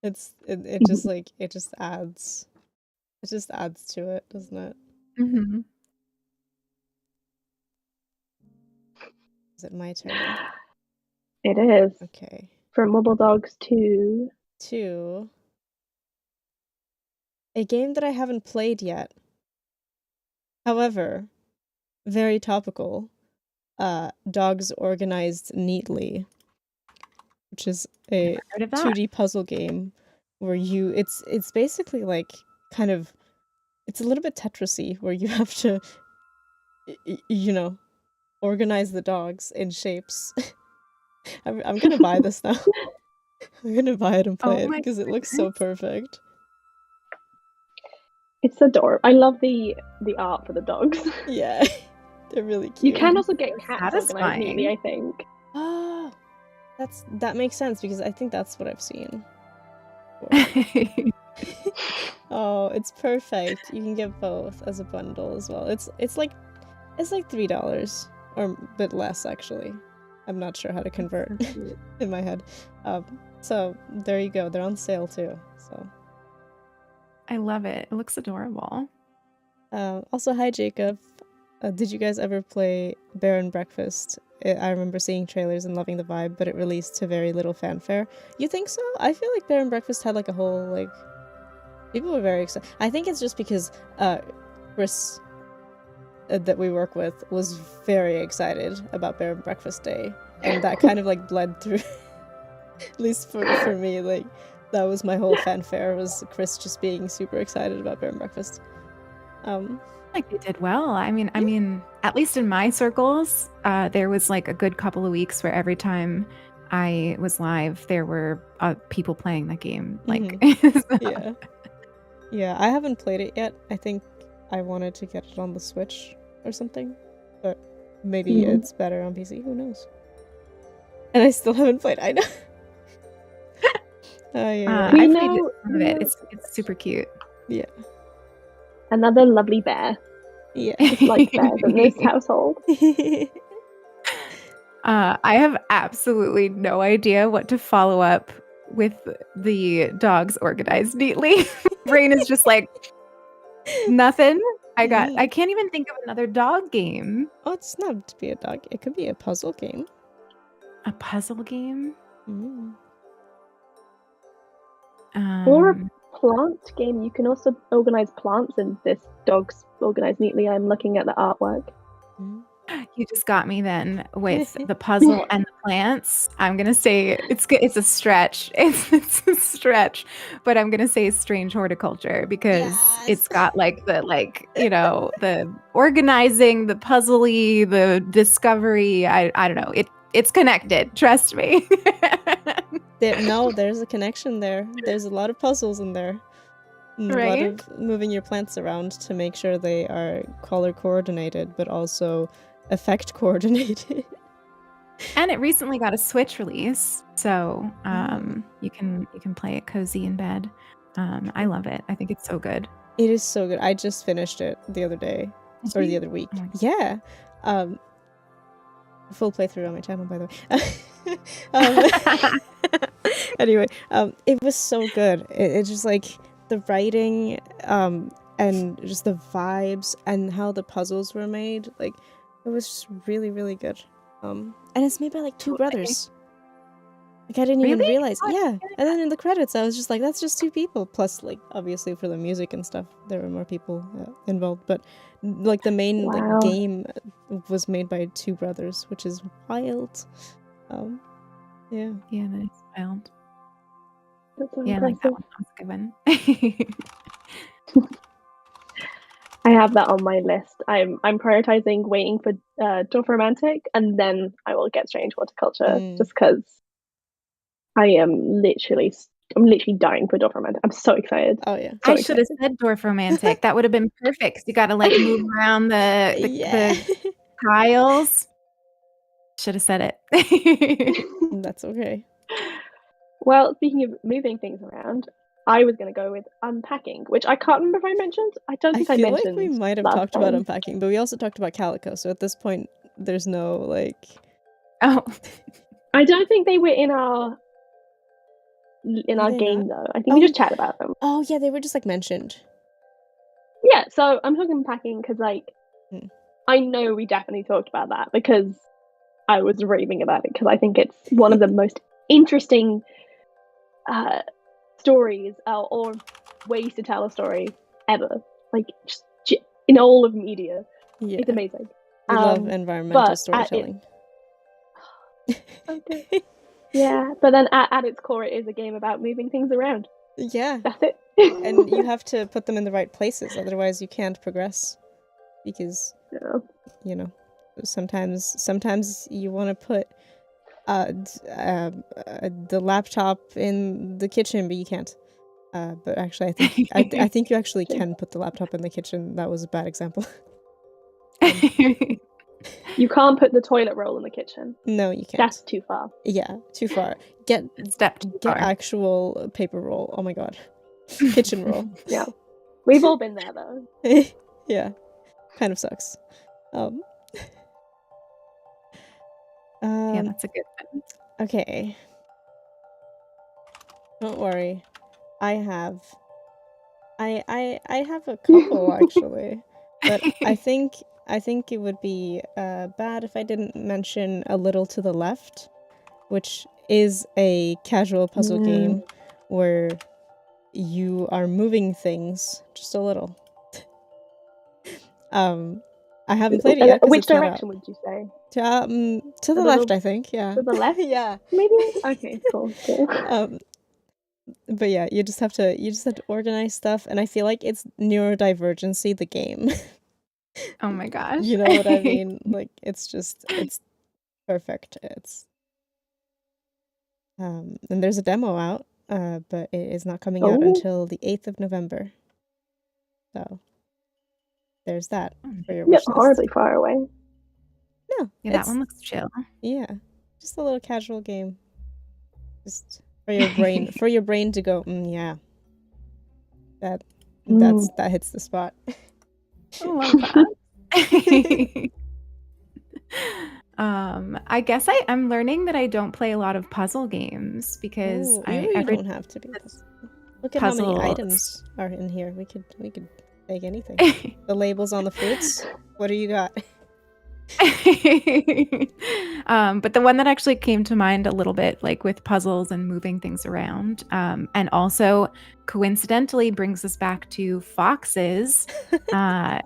It just like it just adds to it, doesn't it? Mm-hmm. Is it my turn? It is. Okay. From Wobble Dogs to a game that I haven't played yet. However, very topical. Dogs Organized Neatly, which is a 2D puzzle game where it's basically like kind of it's a little bit Tetris-y where you have to you know, organize the dogs in shapes. I'm gonna buy this now. I'm gonna buy it and play it because it looks so perfect. It's adorable. I love the art for the dogs. Yeah, they're really cute. You can also get cats organized neatly, I think. Oh, that makes sense because I think that's what I've seen. Oh, it's perfect. You can get both as a bundle as well. It's like $3 or a bit less actually. I'm not sure how to convert in my head. So there you go. They're on sale too. So I love it. It looks adorable. Also, hi Jacob. Did you guys ever play Bear and Breakfast? I remember seeing trailers and loving the vibe, but it released to very little fanfare. You think so? I feel like Bear and Breakfast had like a whole like people were very excited. I think it's just because Chris that we work with was very excited about Bear and Breakfast Day, and that kind of like bled through. At least for me, like that was my whole fanfare, was Chris just being super excited about Bear and Breakfast. Like they did well. I mean, at least in my circles, there was like a good couple of weeks where every time I was live, there were people playing the game. Like, yeah, yeah. I haven't played it yet. I think I wanted to get it on the Switch or something, but maybe it's better on PC. Who knows? And I still haven't played. I know. I played some of it. It's super cute. Yeah. Another lovely bear. Yeah. Just like bears in this household. I have absolutely no idea what to follow up with the dogs organized neatly. Brain is just like nothing. I can't even think of another dog game. Oh, it's not to be a dog. It could be a puzzle game. A puzzle game? Or a plant game. You can also organize plants in this Dogs Organized Neatly. I'm looking at the artwork. You just got me then with the puzzle and the plants. I'm gonna say it's a stretch. It's a stretch, but I'm gonna say strange horticulture because it's got like the the organizing, the puzzly, the discovery. I don't know. It's connected. Trust me. There's a connection there. There's a lot of puzzles in there. Right? A lot of moving your plants around to make sure they are color coordinated, but also effect coordinated. And it recently got a Switch release, so you can play it cozy in bed. I love it. I think it's so good. It is so good. I just finished it the other day or the other week. Yeah. Full playthrough on my channel, by the way. Anyway, it was so good. It's just like the writing, and just the vibes and how the puzzles were made. Like, it was just really, really good. And it's made by like two brothers. Like, I didn't even realize. Yeah. And then in the credits, I was just like, that's just two people. Plus, like, obviously for the music and stuff, there were more people involved. But like the main like game was made by two brothers, which is wild. Yeah. Yeah, that is wild. That's so yeah, impressive. like that one. That was a good one. I have that on my list. I'm prioritizing waiting for Dwarf Romantic, and then I will get Strange Horticulture, just because I'm literally dying for Dwarf Romantic. I'm so excited. Oh yeah. I should have said Dwarf Romantic. That would have been perfect. You got to like move around the tiles. Should have said it. That's okay. Well, speaking of moving things around, I was going to go with unpacking, which I can't remember if I mentioned. I don't think I mentioned. I feel like we might have talked about unpacking, but we also talked about Calico. So at this point, there's no like. Oh, I don't think they were in our game though. I think we just chat about them. Oh yeah, they were just like mentioned. Yeah, so I'm talking unpacking because like I know we definitely talked about that because I was raving about it because I think it's one of the most interesting stories or ways to tell a story ever. Like just in all of media, it's amazing. We love environmental storytelling. Okay. Yeah, but then at its core, it is a game about moving things around. Yeah, that's it. And you have to put them in the right places, otherwise you can't progress. Because you know, sometimes you want to put the laptop in the kitchen, but you can't. But actually, I think you actually can put the laptop in the kitchen. That was a bad example. You can't put the toilet roll in the kitchen. No, you can't. That's too far. Yeah, too far. Get actual paper roll. Oh my god. Kitchen roll. Yeah. We've all been there though. Yeah. Kind of sucks. Yeah, that's a good one. Okay. Don't worry. I have a couple actually. But I think I think it would be bad if I didn't mention A Little to the Left, which is a casual puzzle game where you are moving things just a little. I haven't played it yet. Which direction would you say? To the left, I think. Yeah. To the left? Yeah. Maybe. Okay. Cool. But yeah, you just have to organize stuff, and I feel like it's neurodivergency the game. Oh my gosh. You know what I mean? Like it's perfect. It's and there's a demo out, but it is not coming out until the 8th of November. So there's that for your wish list. Horribly far away. No. Yeah, that one looks chill. Yeah. Just a little casual game. Just for your brain to go, yeah. That hits the spot. I love that. I guess I'm learning that I don't play a lot of puzzle games because you don't have to be. Look at how many items are in here. We could take anything. The labels on the fruits. What do you got? But the one that actually came to mind a little bit, like with puzzles and moving things around, and also coincidentally brings us back to foxes,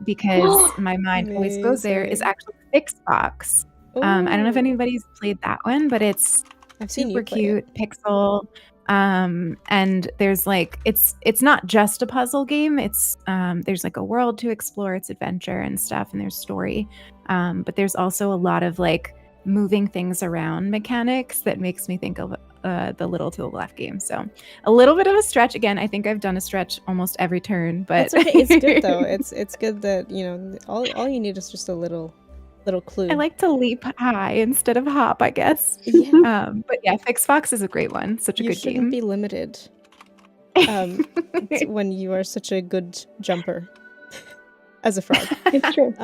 because my mind always goes there, is actually Fixfox. I don't know if anybody's played that one, but it's super cute, pixel. And there's like it's not just a puzzle game. It's there's like a world to explore, it's adventure and stuff, and there's story. But there's also a lot of like moving things around mechanics that makes me think of the Little to the Left game. So a little bit of a stretch. Again, I think I've done a stretch almost every turn, but it's okay. It's good though. It's good that, you know, all you need is just a little clue. I like to leap high instead of hop, I guess. Yeah. But yeah, Fixfox is a great one. Such a good game. You shouldn't be limited when you are such a good jumper as a frog. It's true.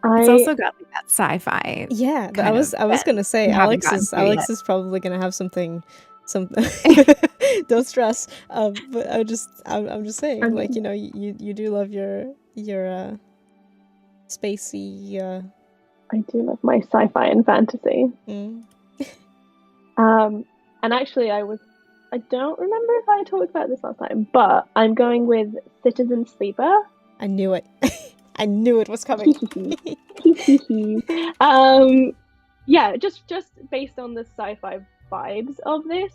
It's also got like that sci-fi. Yeah, I was gonna say Alex is probably gonna have something. Don't stress. But I'm just saying, like, you know, you do love your spacey. I do love my sci-fi and fantasy. And actually, I don't remember if I talked about this last time, but I'm going with Citizen Sleeper. I knew it. I knew it was coming. Yeah, just based on the sci-fi vibes of this,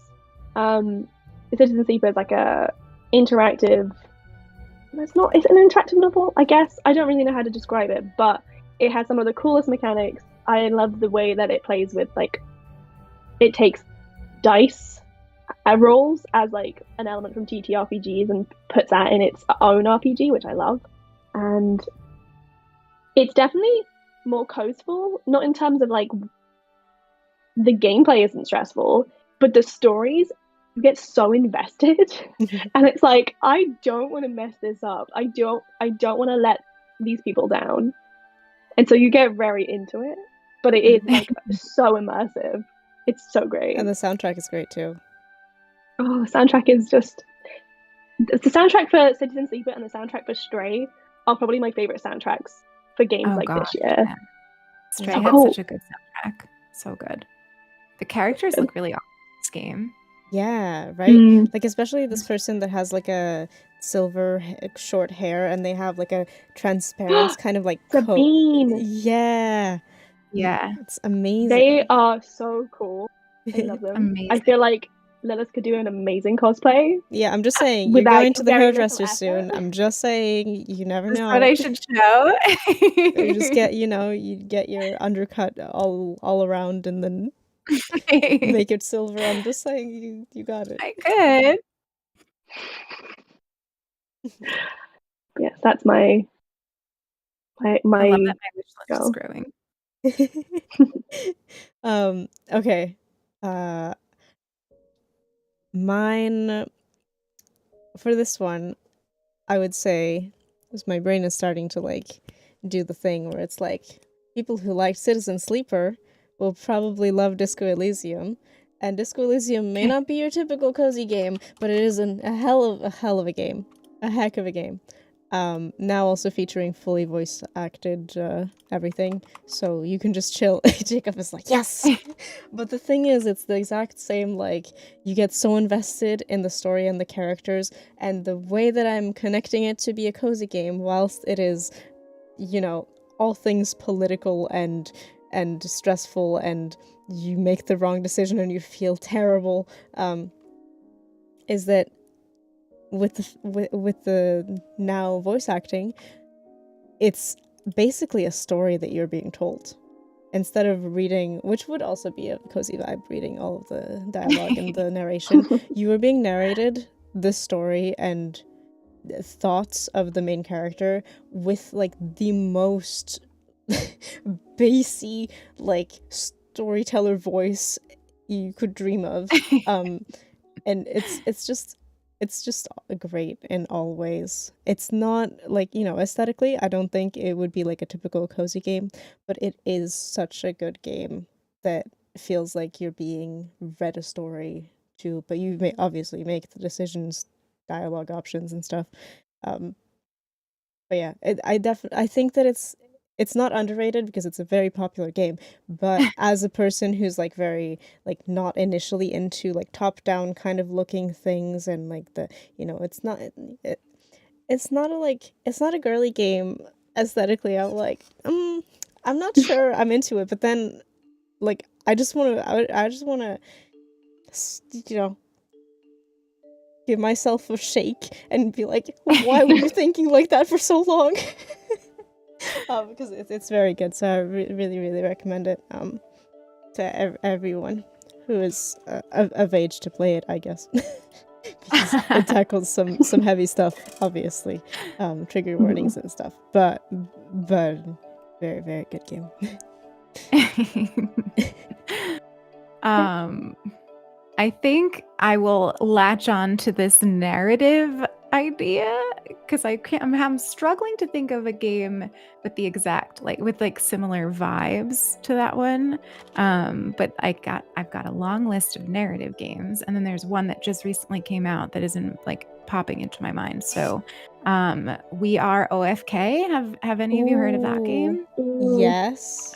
Citizen Sleeper is like a interactive. It's an interactive novel, I guess. I don't really know how to describe it, but it has some of the coolest mechanics. I love the way that it plays with, like, it takes dice rolls as like an element from TTRPGs and puts that in its own RPG, which I love. And it's definitely more coastful, not in terms of like the gameplay isn't stressful, but the stories, you get so invested and it's like, I don't want to mess this up. I don't want to let these people down. And so you get very into it, but it is like so immersive. It's so great. And the soundtrack is great too. Oh, the soundtrack is just... The soundtrack for Citizen Sleeper and the soundtrack for Stray are probably my favorite soundtracks for games this year. Yeah. Stray had such a good soundtrack. So good. The characters look really awesome in this game. Yeah, right? Like, especially this person that has like a silver short hair and they have like a transparent kind of like Sabine. Yeah. It's amazing. They are so cool. I love them. Amazing. I feel like Lilas could do an amazing cosplay. Yeah, I'm just saying, you're going to the hairdresser soon. I'm just saying, you never know. That's what I should show. You just get, you get your undercut all around and then make it silver. I'm just saying, you got it. I could. Yes, that's my I love that my wish list is growing. Okay. Mine for this one, I would say, because my brain is starting to like do the thing where it's like people who like Citizen Sleeper will probably love Disco Elysium, and Disco Elysium may not be your typical cozy game, but it is a hell of a game. a heck of a game. Now also featuring fully voice acted everything, so you can just chill. Jacob is like, yes! But the thing is, it's the exact same, like, you get so invested in the story and the characters, and the way that I'm connecting it to be a cozy game, whilst it is, you know, all things political and stressful, and you make the wrong decision and you feel terrible, is that with the now voice acting, it's basically a story that you're being told instead of reading, which would also be a cozy vibe, reading all of the dialogue and the narration. You are being narrated the story and thoughts of the main character with like the most bassy like storyteller voice you could dream of. And it's just great in all ways. It's not like, you know, aesthetically, I don't think it would be like a typical cozy game, but it is such a good game that feels like you're being read a story to, but you may obviously make the decisions, dialogue options and stuff. Um, but yeah, I think that it's not underrated because it's a very popular game, but as a person who's like very like not initially into like top down kind of looking things, and like the, you know, it's not a like, it's not a girly game aesthetically. I'm like, I'm not sure I'm into it, but then like I just want to I just want to, you know, give myself a shake and be like, why were you thinking like that for so long? Because it's very good, so I really recommend it to everyone who is of age to play it, I guess. Because it tackles some heavy stuff, obviously, trigger warnings and stuff, but very good game. I think I will latch on to this narrative idea because I'm struggling to think of a game with the exact with similar vibes to that one. But I've got a long list of narrative games, and then there's one that just recently came out that isn't like popping into my mind. So, We Are OFK. Have any of you heard of that game? Yes.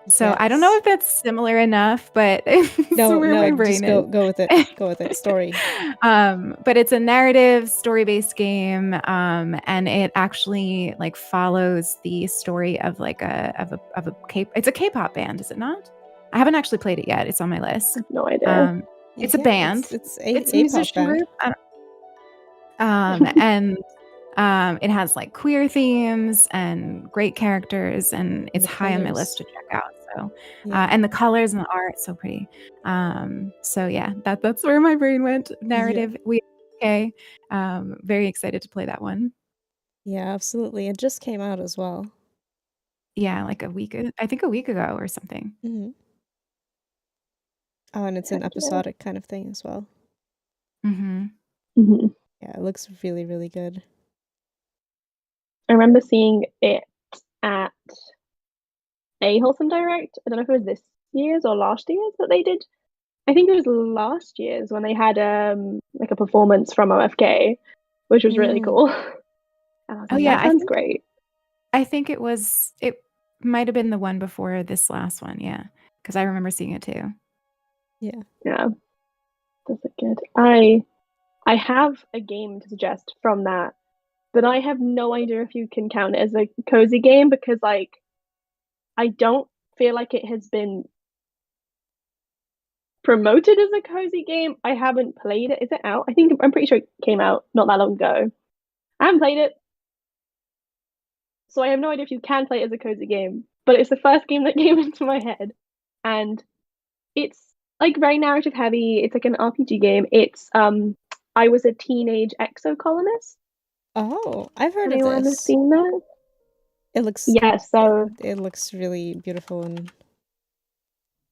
So yes. I don't know if that's similar enough, but no, where my brain just go with it. Go with it. Story. But it's a narrative, story-based game, and it actually like follows the story of like it's a K-pop band, is it not? I haven't actually played it yet. It's on my list. No idea. It's a band. It's a musician band. group. And it has like queer themes and great characters, and it's high on my list to check out. So, and the colors and the art, so pretty. So yeah, that's where my brain went. Narrative. Yeah. We okay. Very excited to play that one. Yeah, absolutely. It just came out as well. Yeah, like a week ago or something. Mm-hmm. Oh, and it's an episodic kind of thing as well. Mm-hmm. Mm-hmm. Yeah, it looks really good. I remember seeing it at a Wholesome Direct. I don't know if it was this year's or last year's that they did. I think it was last year's when they had like a performance from OFK, which was really cool. And I was like, that sounds great. I think it might have been the one before this last one, yeah, because I remember seeing it too. Yeah, that's good. I have a game to suggest from that, but I have no idea if you can count it as a cozy game because, like, I don't feel like it has been promoted as a cozy game. I haven't played it. Is it out? I'm pretty sure it came out not that long ago. I haven't played it, so I have no idea if you can play it as a cozy game. But it's the first game that came into my head, and it's like very narrative heavy. It's like an RPG game. It's I Was a Teenage Exocolonist. Oh, I've heard of this. Anyone seen that? It looks it looks really beautiful and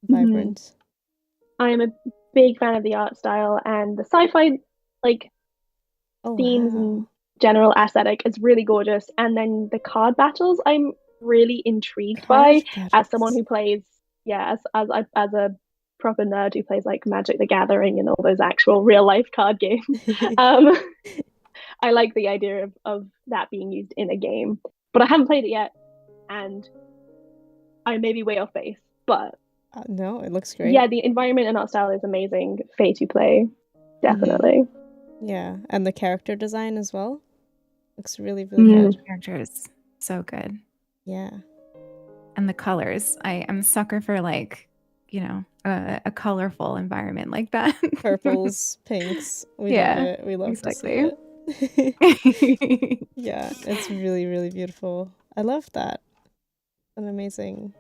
vibrant. Mm-hmm. I am a big fan of the art style, and the sci-fi like themes and general aesthetic is really gorgeous. And then the card battles I'm really intrigued by as someone who plays as a proper nerd who plays like Magic the Gathering and all those actual real life card games. I like the idea of that being used in a game, but I haven't played it yet, and I may be way off base. But No, it looks great. yeah, the environment and art style is amazing. Pay to play, definitely. Yeah, and the character design as well looks really, really good. Characters, so good. Yeah. And the colors. I'm a sucker for like, a colorful environment like that. Purples, pinks. We love it. We love to see it. Yeah, it's really, really beautiful. I love that. An amazing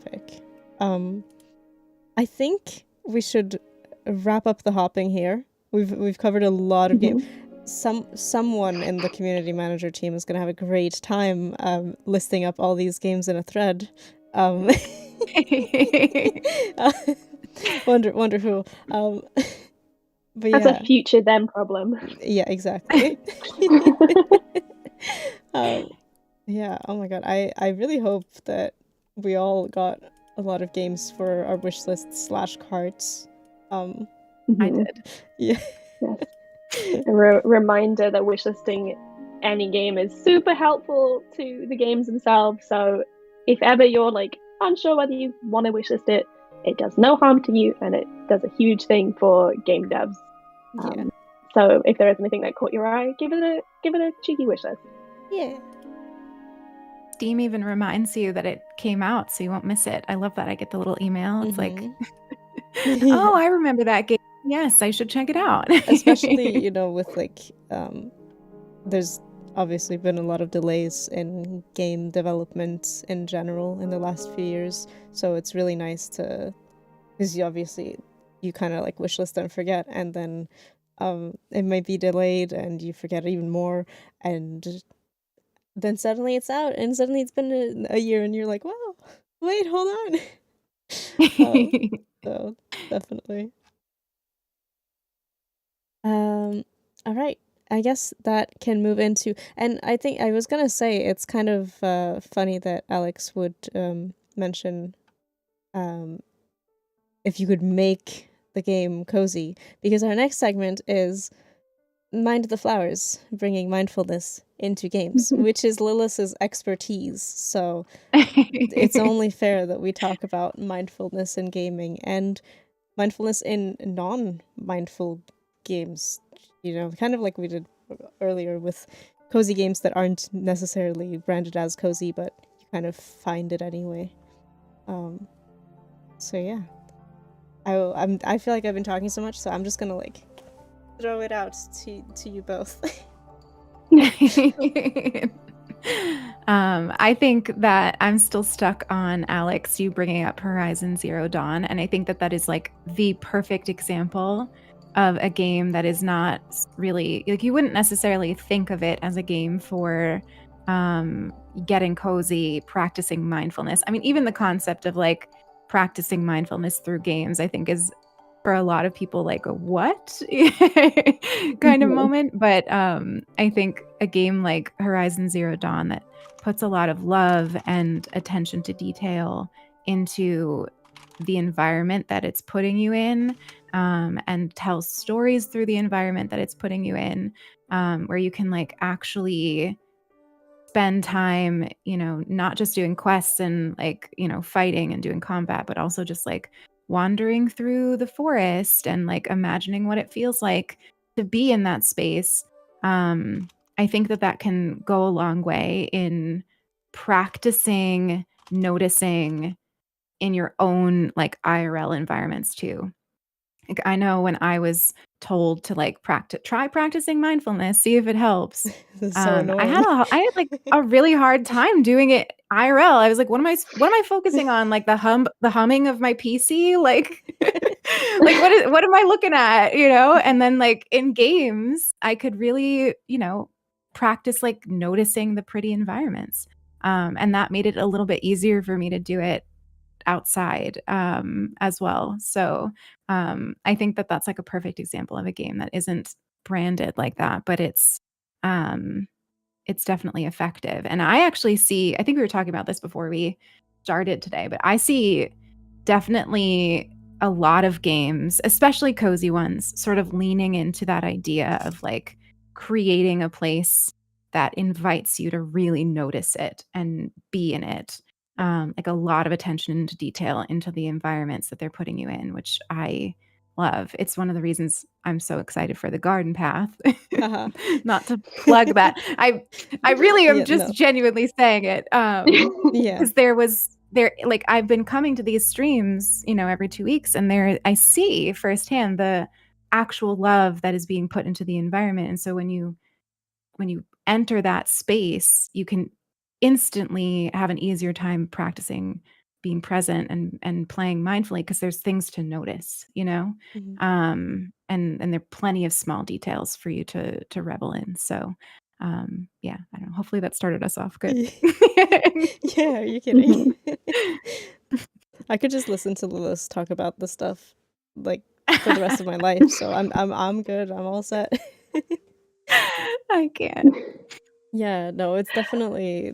pick. I think we should wrap up the hopping here. We've covered a lot of games. Someone in the community manager team is going to have a great time listing up all these games in a thread. Wonder who. But That's a future them problem. Yeah, exactly. Yeah, oh my god. I really hope that we all got a lot of games for our wish list / carts. I did. Yeah. Yes. A reminder that wishlisting any game is super helpful to the games themselves. So if ever you're like unsure whether you want to wishlist it, it does no harm to you, and it does a huge thing for game devs. Yeah. So if there is anything that caught your eye, give it a cheeky wishlist. Yeah. Steam even reminds you that it came out, so you won't miss it. I love that. I get the little email. It's like, oh, I remember that game. Yes, I should check it out. Especially, with like, there's obviously been a lot of delays in game development in general in the last few years. So it's really nice to, because you kind of like wishlist and forget, and then it might be delayed and you forget even more, and then suddenly it's out, and suddenly it's been a year, and you're like, wow, wait, hold on. So definitely. All right. I guess that can move into, and I think I was gonna say it's kind of funny that Alex would mention if you could make the game cozy, because our next segment is Mind the Flowers, bringing mindfulness into games, which is Lilas's expertise. So it's only fair that we talk about mindfulness in gaming and mindfulness in non-mindful games, kind of like we did earlier with cozy games that aren't necessarily branded as cozy, but you kind of find it anyway. So yeah, I feel like I've been talking so much, so I'm just gonna like throw it out to you both. I think that I'm still stuck on Alex, you bringing up Horizon Zero Dawn, and I think that is like the perfect example of a game that is not really, like, you wouldn't necessarily think of it as a game for getting cozy, practicing mindfulness. I mean, even the concept of like practicing mindfulness through games, I think, is for a lot of people like a what kind of moment. But I think a game like Horizon Zero Dawn that puts a lot of love and attention to detail into the environment that it's putting you in, and tells stories through the environment that it's putting you in, where you can like actually spend time, not just doing quests and like, fighting and doing combat, but also just like wandering through the forest and like imagining what it feels like to be in that space. I think that can go a long way in practicing noticing in your own like IRL environments too. Like, I know when I was told to like try practicing mindfulness, see if it helps. So annoying. I had like a really hard time doing it IRL. I was like, what am I focusing on? Like the humming of my PC? Like, like what am I looking at? And then like in games, I could really, practice like noticing the pretty environments. And that made it a little bit easier for me to do it outside as well. So I think that that's like a perfect example of a game that isn't branded like that, but it's definitely effective. And I actually see, I think we were talking about this before we started today, but I see definitely a lot of games, especially cozy ones, sort of leaning into that idea of like creating a place that invites you to really notice it and be in it. Like a lot of attention to detail into the environments that they're putting you in, which I love. It's one of the reasons I'm so excited for the garden path. Not to plug that. I really am just genuinely saying it. Because like I've been coming to these streams, every 2 weeks, and I see firsthand the actual love that is being put into the environment. And so when you enter that space, you can instantly have an easier time practicing being present and playing mindfully, because there's things to notice, and there are plenty of small details for you to revel in. So yeah, I don't know, hopefully that started us off good. Yeah, are you kidding? I could just listen to Lilas talk about the stuff like for the rest of my life, so I'm good. I'm all set. I can't. Yeah, no, it's definitely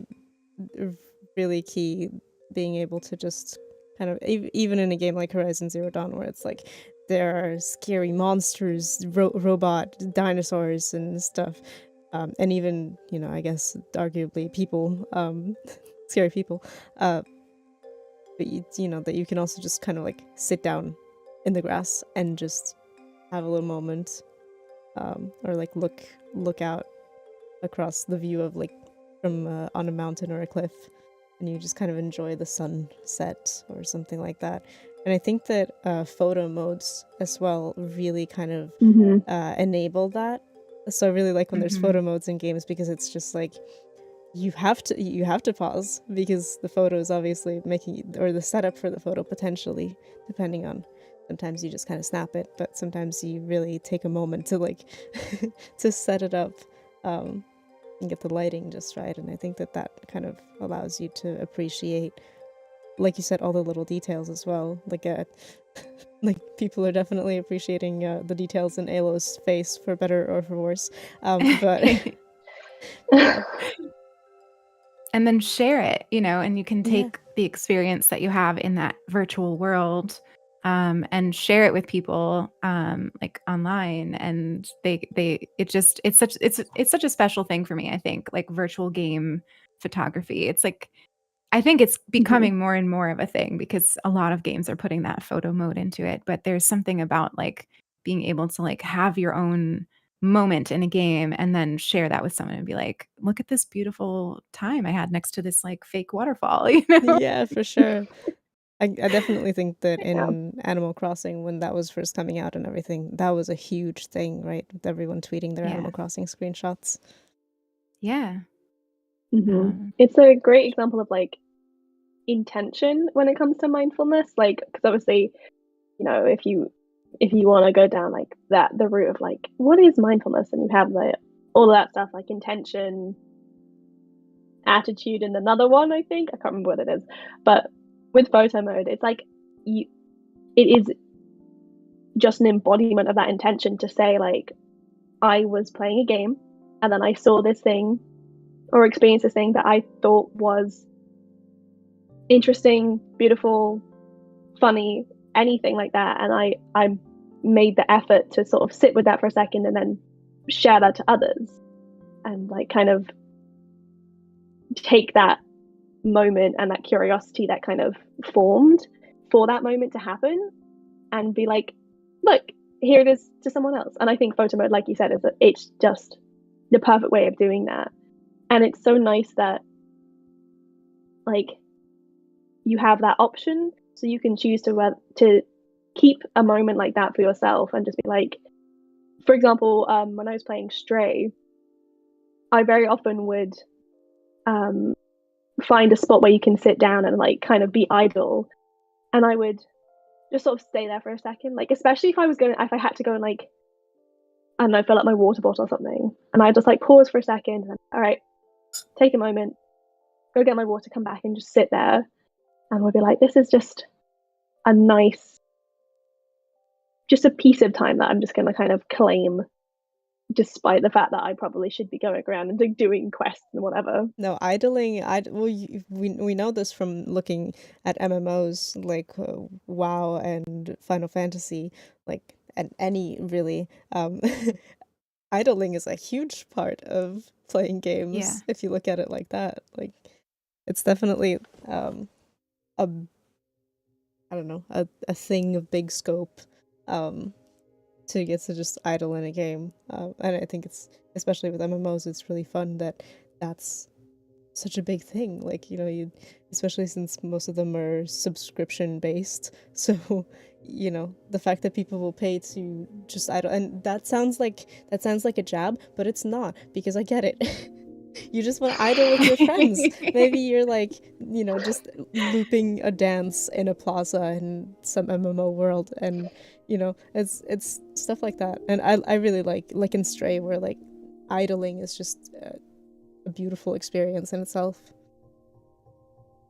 really key being able to just kind of, even in a game like Horizon Zero Dawn, where it's like there are scary monsters, robot dinosaurs and stuff, and even, I guess arguably people, scary people, but that you can also just kind of like sit down in the grass and just have a little moment, or like look out across the view of like from on a mountain or a cliff, and you just kind of enjoy the sunset or something like that. And I think that photo modes as well really kind of enable that. So I really like when there's photo modes in games, because it's just like you have to pause, because the photo is obviously making, or the setup for the photo potentially, depending on, sometimes you just kind of snap it, but sometimes you really take a moment to like to set it up, and get the lighting just right. And I think that kind of allows you to appreciate, like you said, all the little details as well. Like like people are definitely appreciating the details in Alo's face, for better or for worse, but yeah. And then share it, and you can take the experience that you have in that virtual world, and share it with people, like online. And it's such a special thing for me. I think, like, virtual game photography. It's like, I think it's becoming more and more of a thing, because a lot of games are putting that photo mode into it. But there's something about like being able to like have your own moment in a game and then share that with someone and be like, look at this beautiful time I had next to this like fake waterfall. Yeah, for sure. I definitely think that in Animal Crossing, when that was first coming out and everything, that was a huge thing, right? With everyone tweeting their Animal Crossing screenshots. Yeah. It's a great example of like intention when it comes to mindfulness, like, because obviously, if you want to go down like the route of like, what is mindfulness, and you have like all of that stuff, like intention, attitude, and another one, I think I can't remember what it is, but with photo mode, it's like it is just an embodiment of that intention, to say like, I was playing a game and then I saw this thing or experienced this thing that I thought was interesting, beautiful, funny, anything like that, and I made the effort to sort of sit with that for a second and then share that to others, and like kind of take that moment and that curiosity that kind of formed for that moment to happen, and be like, look, here it is to someone else. And I think photo mode, like you said, it's just the perfect way of doing that. And it's so nice that like you have that option, so you can choose to keep a moment like that for yourself, and just be like, for example, when I was playing Stray, I very often would find a spot where you can sit down and like kind of be idle, and I would just sort of stay there for a second, like, especially if I had to go and like, I don't know, fill up my water bottle or something, and I just like pause for a second and, all right, take a moment, go get my water, come back and just sit there, and we'll be like, this is just a nice, just a piece of time that I'm just going to kind of claim, despite the fact that I probably should be going around and doing quests and whatever. No, idling. We know this from looking at MMOs like WoW and Final Fantasy, like, and any really. idling is a huge part of playing games. Yeah. If you look at it like that, like it's definitely a I don't know, a thing of big scope to get to just idle in a game. And I think it's, especially with MMOs, it's really fun that that's such a big thing. Like, you especially since most of them are subscription based. So, the fact that people will pay to just idle, and that sounds like a jab, but it's not, because I get it. You just want to idle with your friends. Maybe you're like, just looping a dance in a plaza in some MMO world, and it's stuff like that. And I really like in Stray, where like idling is just a beautiful experience in itself.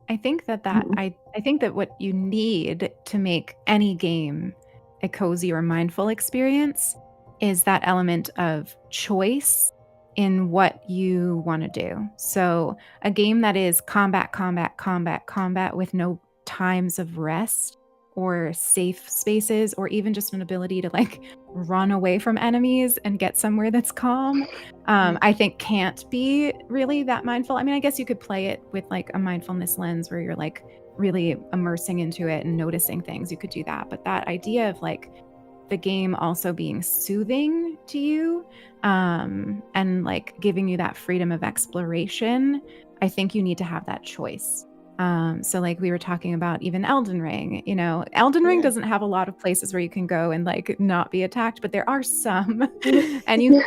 I think that I think that what you need to make any game a cozy or mindful experience is that element of choice in what you want to do. So a game that is combat, combat, combat, combat with no times of rest or safe spaces, or even just an ability to like run away from enemies and get somewhere that's calm, I think can't be really that mindful. I mean, I guess you could play it with like a mindfulness lens where you're like really immersing into it and noticing things. You could do that. But that idea of like the game also being soothing to you, and like giving you that freedom of exploration, I think you need to have that choice. So like we were talking about even Elden Ring, Elden Ring doesn't have a lot of places where you can go and like not be attacked, but there are some. And you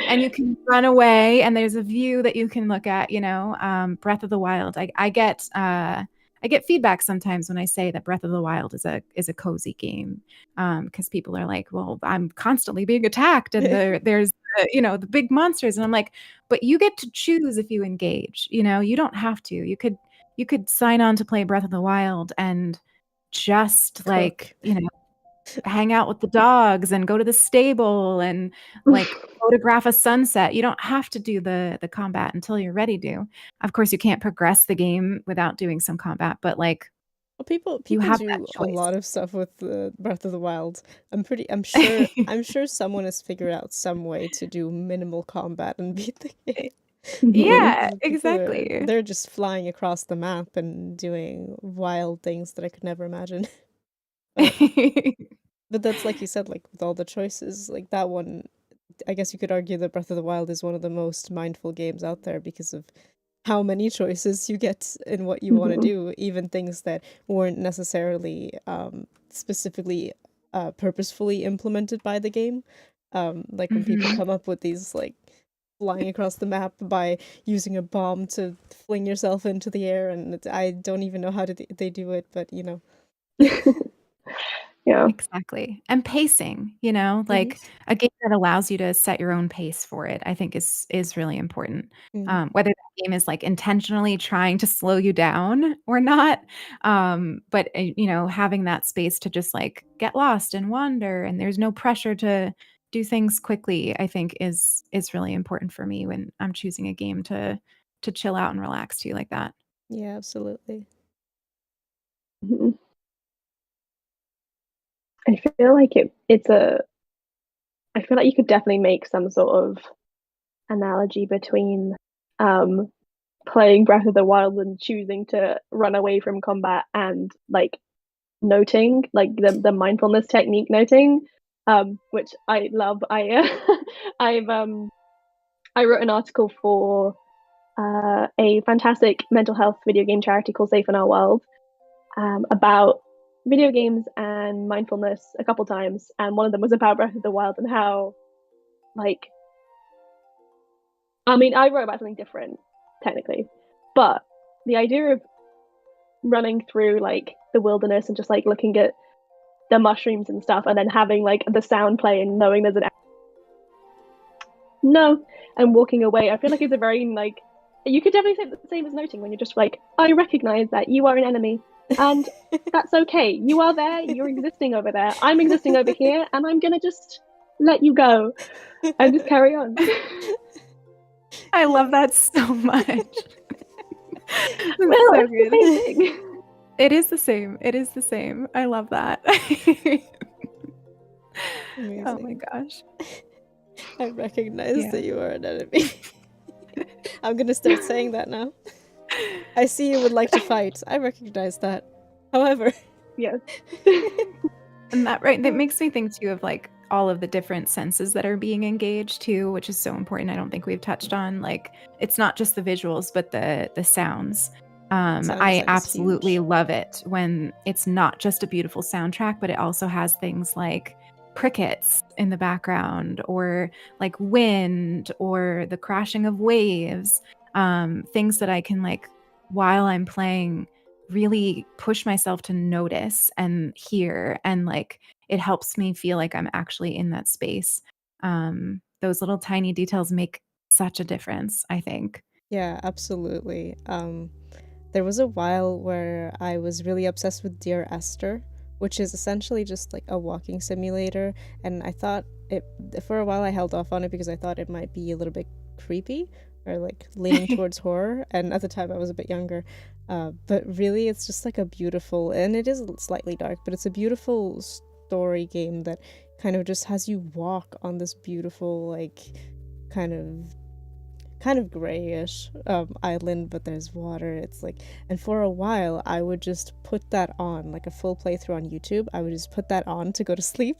and you can run away, and there's a view that you can look at. Breath of the Wild, I get feedback sometimes when I say that Breath of the Wild is a cozy game, because people are like, well, I'm constantly being attacked, and there's the big monsters, and I'm like, but you get to choose if you engage. You don't have to. You could sign on to play Breath of the Wild and just like hang out with the dogs and go to the stable and like photograph a sunset. You don't have to do the combat until you're ready to. Of course, you can't progress the game without doing some combat, but like, well, people you have do that a choice. lot of stuff with Breath of the Wild. I'm sure someone has figured out some way to do minimal combat and beat the game. Yeah, People exactly. they're just flying across the map and doing wild things that I could never imagine. But that's, like you said, like with all the choices, like that one, I guess you could argue that Breath of the Wild is one of the most mindful games out there because of how many choices you get in what you want to do, even things that weren't necessarily specifically purposefully implemented by the game. Like when people come up with these like flying across the map by using a bomb to fling yourself into the air, and I don't even know how they do it, but Yeah. Exactly. And pacing, like a game that allows you to set your own pace for it, I think is really important. Whether that game is like intentionally trying to slow you down or not, but having that space to just like get lost and wander, and there's no pressure to do things quickly, I think is really important for me when I'm choosing a game to chill out and relax to like that. Yeah, absolutely. Mhm. I feel like I feel like you could definitely make some sort of analogy between um playing Breath of the Wild and choosing to run away from combat, and like noting, like the mindfulness technique noting, which I love. I wrote an article for a fantastic mental health video game charity called Safe in Our World, about video games and mindfulness a couple times, and one of them was about Breath of the Wild and how, like, I mean, I wrote about something different technically, but the idea of running through like the wilderness and just like looking at the mushrooms and stuff, and then having like the sound play and knowing there's an no, and walking away, I feel like it's a very like, you could definitely say the same as noting, when you're just like, I recognize that you are an enemy, and that's okay. You are there, you're existing over there, I'm existing over here, and I'm gonna just let you go and just carry on. I love that so much. Well, so it's good. the same thing. It is the same. It is the same. I love that. Amazing. Oh my gosh. I recognize Yeah. that you are an enemy. I'm gonna start saying that now. I see you would like to fight. I recognize that. However, Yes. And that makes me think too of like all of the different senses that are being engaged too, which is so important. I don't think we've touched on like it's not just the visuals, but the sounds. sound I design is absolutely huge. love it when it's not just a beautiful soundtrack, but it also has things like crickets in the background or like wind or the crashing of waves. Things that I can like while I'm playing really push myself to notice and hear, and like it helps me feel like I'm actually in that space. Those little tiny details make such a difference, I think. Yeah, absolutely. There was a while where I was really obsessed with Dear Esther, which is essentially just like a walking simulator, and I thought it for a while I held off on it because I thought it might be a little bit creepy or like leaning towards horror, and at the time I was a bit younger. But really it's just like a beautiful, and it is slightly dark, but it's a beautiful story game that kind of just has you walk on this beautiful like kind of grayish island, but there's water. It's like, and for a while I would just put that on, like a full playthrough on YouTube. I would just put that on to go to sleep,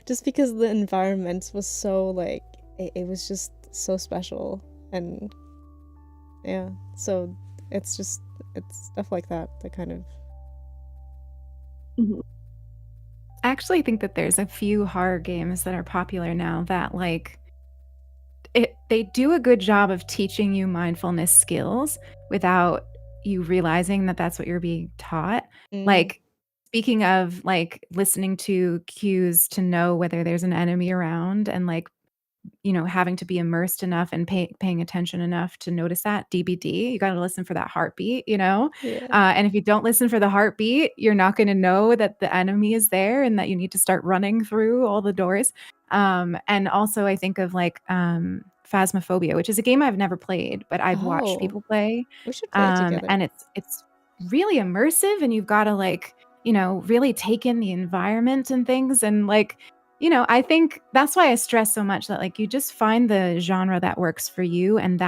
just because the environment was so like it was just so special. And yeah, so it's stuff like that that kind of. Mhm. I actually think that there's a few horror games that are popular now that like they do a good job of teaching you mindfulness skills without you realizing that that's what you're being taught. Like speaking of like listening to cues to know whether there's an enemy around and like having to be immersed enough and paying attention enough to notice that DBD, you got to listen for that heartbeat. Yeah. And if you don't listen for the heartbeat, you're not going to know that the enemy is there and that you need to start running through all the doors. And also I think of like Phasmophobia, which is a game I've never played, but I've watched Oh, people play. we should play it together. And it's really immersive, and you've got to like, really take in the environment and things. And like, I think that's why I stress so much that like you just find the genre that works for you, and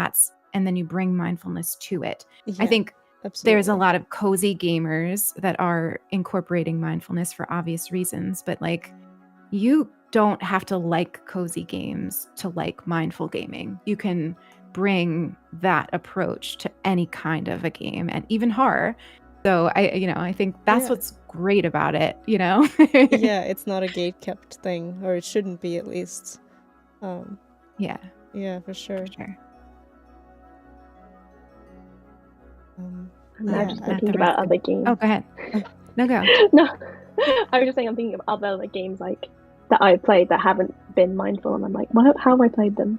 then you bring mindfulness to it. I Yeah, think there's a absolutely. lot of cozy gamers that are incorporating mindfulness for obvious reasons, but like you don't have to like cozy games to like mindful gaming. You can bring that approach to any kind of a game, and even horror. So I think that's Yeah. what's great about it, Yeah, it's not a gate-kept thing, or it shouldn't be at least. Yeah, Yeah, for sure. for sure. I'm Yeah, now just At thinking the about risk of other games. Oh, go ahead. No, go. No, I was just saying I'm thinking of other games like that I played that haven't been mindful, and I'm like, how have I played them?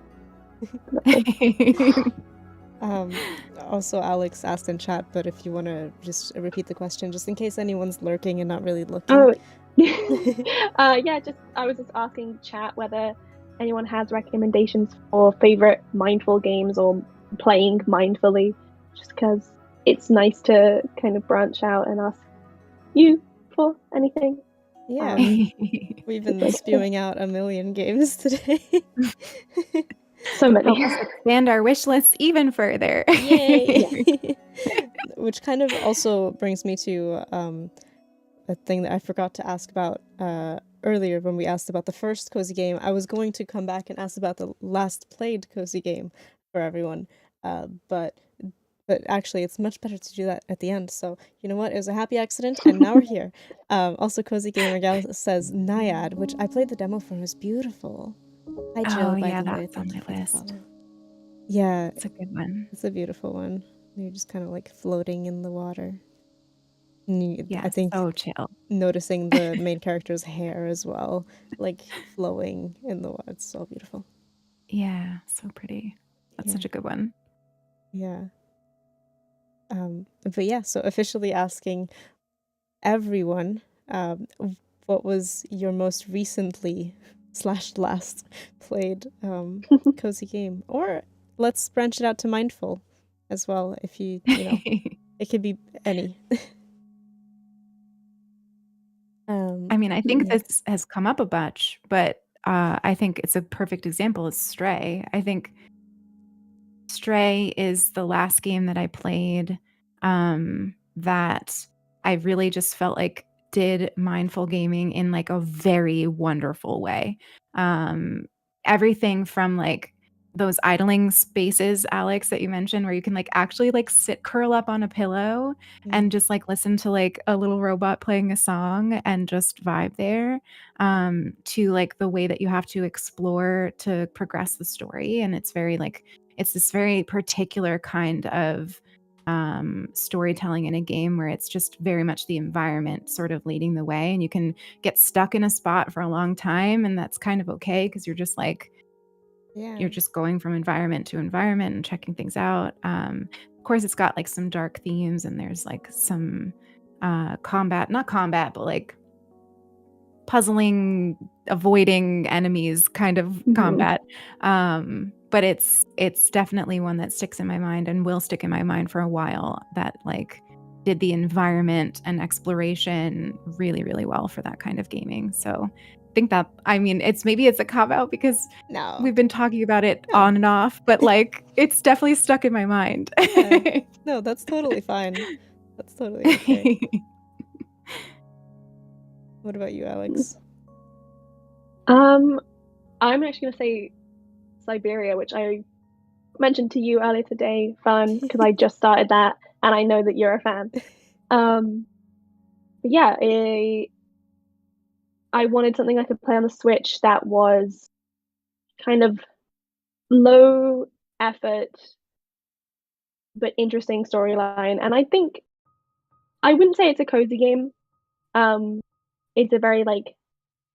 Also Alex asked in chat, but if you want to just repeat the question, just in case anyone's lurking and not really looking. Oh, yeah. I was just asking chat whether anyone has recommendations for favorite mindful games or playing mindfully, just because it's nice to kind of branch out and ask you for anything. Yeah, we've been Okay. spewing out a million games today. So many. Help us expand our wish list even further. Yay! Which kind of also brings me to a thing that I forgot to ask about earlier when we asked about the first cozy game. I was going to come back and ask about the last played cozy game for everyone, but actually it's much better to do that at the end. So you know what? It was a happy accident, and now we're here. Also, Cozy Gamer Gal says Naiad, which I played the demo for, was beautiful. Hi Jill, by yeah, the way. that's on Thank you my for the list. follow. Yeah, It's a good one. it's a beautiful one. You're just kind of like floating in the water. And Yeah, I think so chill. noticing the main character's hair as well, like flowing in the water. It's so beautiful. Yeah, so pretty. That's such a good one. Yeah. But yeah, so officially asking everyone, what was your most recently / last played cozy game? Or let's branch it out to mindful as well, if you know. It could be any. I mean, I think this has come up a bunch, but I think it's a perfect example is Stray. I think Stray is the last game that I played that I really just felt like did mindful gaming in like a very wonderful way. Everything from like those idling spaces, Alex, that you mentioned, where you can like actually like curl up on a pillow and just like listen to like a little robot playing a song and just vibe there, to like the way that you have to explore to progress the story. And it's very like, it's this very particular kind of storytelling in a game where it's just very much the environment sort of leading the way, and you can get stuck in a spot for a long time, and that's kind of okay because you're just like you're just going from environment to environment and checking things out. Of course, it's got like some dark themes, and there's like some not combat, but like puzzling, avoiding enemies kind of combat. But it's definitely one that sticks in my mind and will stick in my mind for a while, that like did the environment and exploration really, really well for that kind of gaming. So I think that, I mean, it's a cop out because we've been talking about it on and off, but like it's definitely stuck in my mind. No, that's totally fine. That's totally okay. What about you, Alex? I'm actually going to say Siberia, which I mentioned to you earlier today, fun, because I just started that, and I know that you're a fan. But yeah, I wanted something I could play on the Switch that was kind of low effort but interesting storyline, and I think I wouldn't say it's a cozy game. It's a very like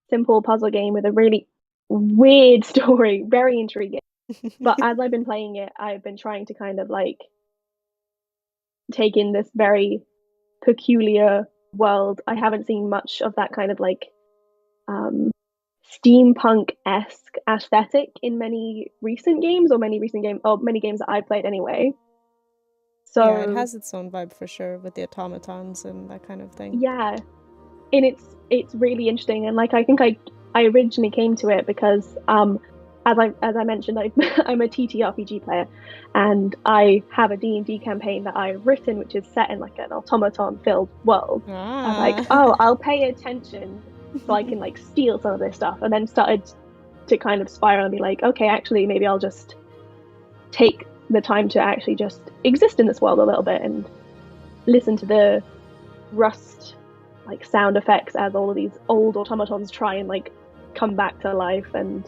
simple puzzle game with a really weird story, very intriguing. But as I've been playing it, I've been trying to kind of like take in this very peculiar world. I haven't seen much of that kind of like steampunk-esque aesthetic in many recent games or many games that I've played anyway. So yeah, it has its own vibe for sure with the automatons and that kind of thing. Yeah, and it's really interesting, and like I think I originally came to it because as I mentioned, I'm a TTRPG player, and I have a D&D campaign that I've written, which is set in like an automaton-filled world. I was like, oh, I'll pay attention so I can like steal some of this stuff, and then started to kind of spiral and be like, okay, actually, maybe I'll just take the time to actually just exist in this world a little bit and listen to the Rust like sound effects as all of these old automatons try and like come back to life. And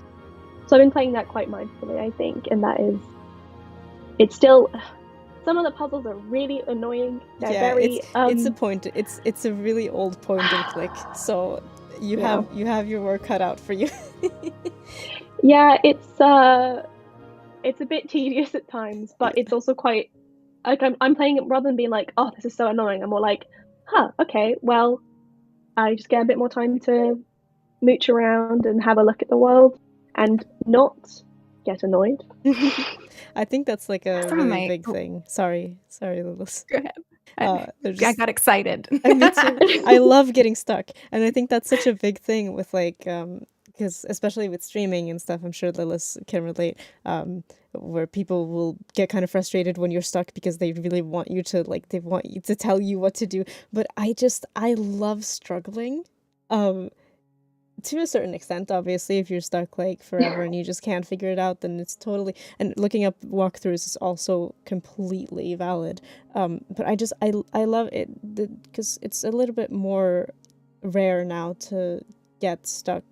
so I've been playing that quite mindfully, I think, and it's still, some of the puzzles are really annoying. They're very it's a point. It's a really old point and click. So you have your work cut out for you. Yeah, it's a bit tedious at times, but it's also quite like I'm playing it rather than being like, oh, this is so annoying. I'm more like, okay, well, I just get a bit more time to mooch around and have a look at the world and not get annoyed. I think that's like a really big thing. Sorry, Lilas. Go ahead. I got excited. Me too. I love getting stuck, and I think that's such a big thing with like because especially with streaming and stuff, I'm sure Lilas can relate, where people will get kind of frustrated when you're stuck because they really want you to like, they want you to tell you what to do. But I love struggling, to a certain extent. Obviously, if you're stuck like forever and you just can't figure it out, then it's totally, and looking up walkthroughs is also completely valid. But I love it because it's a little bit more rare now to get stuck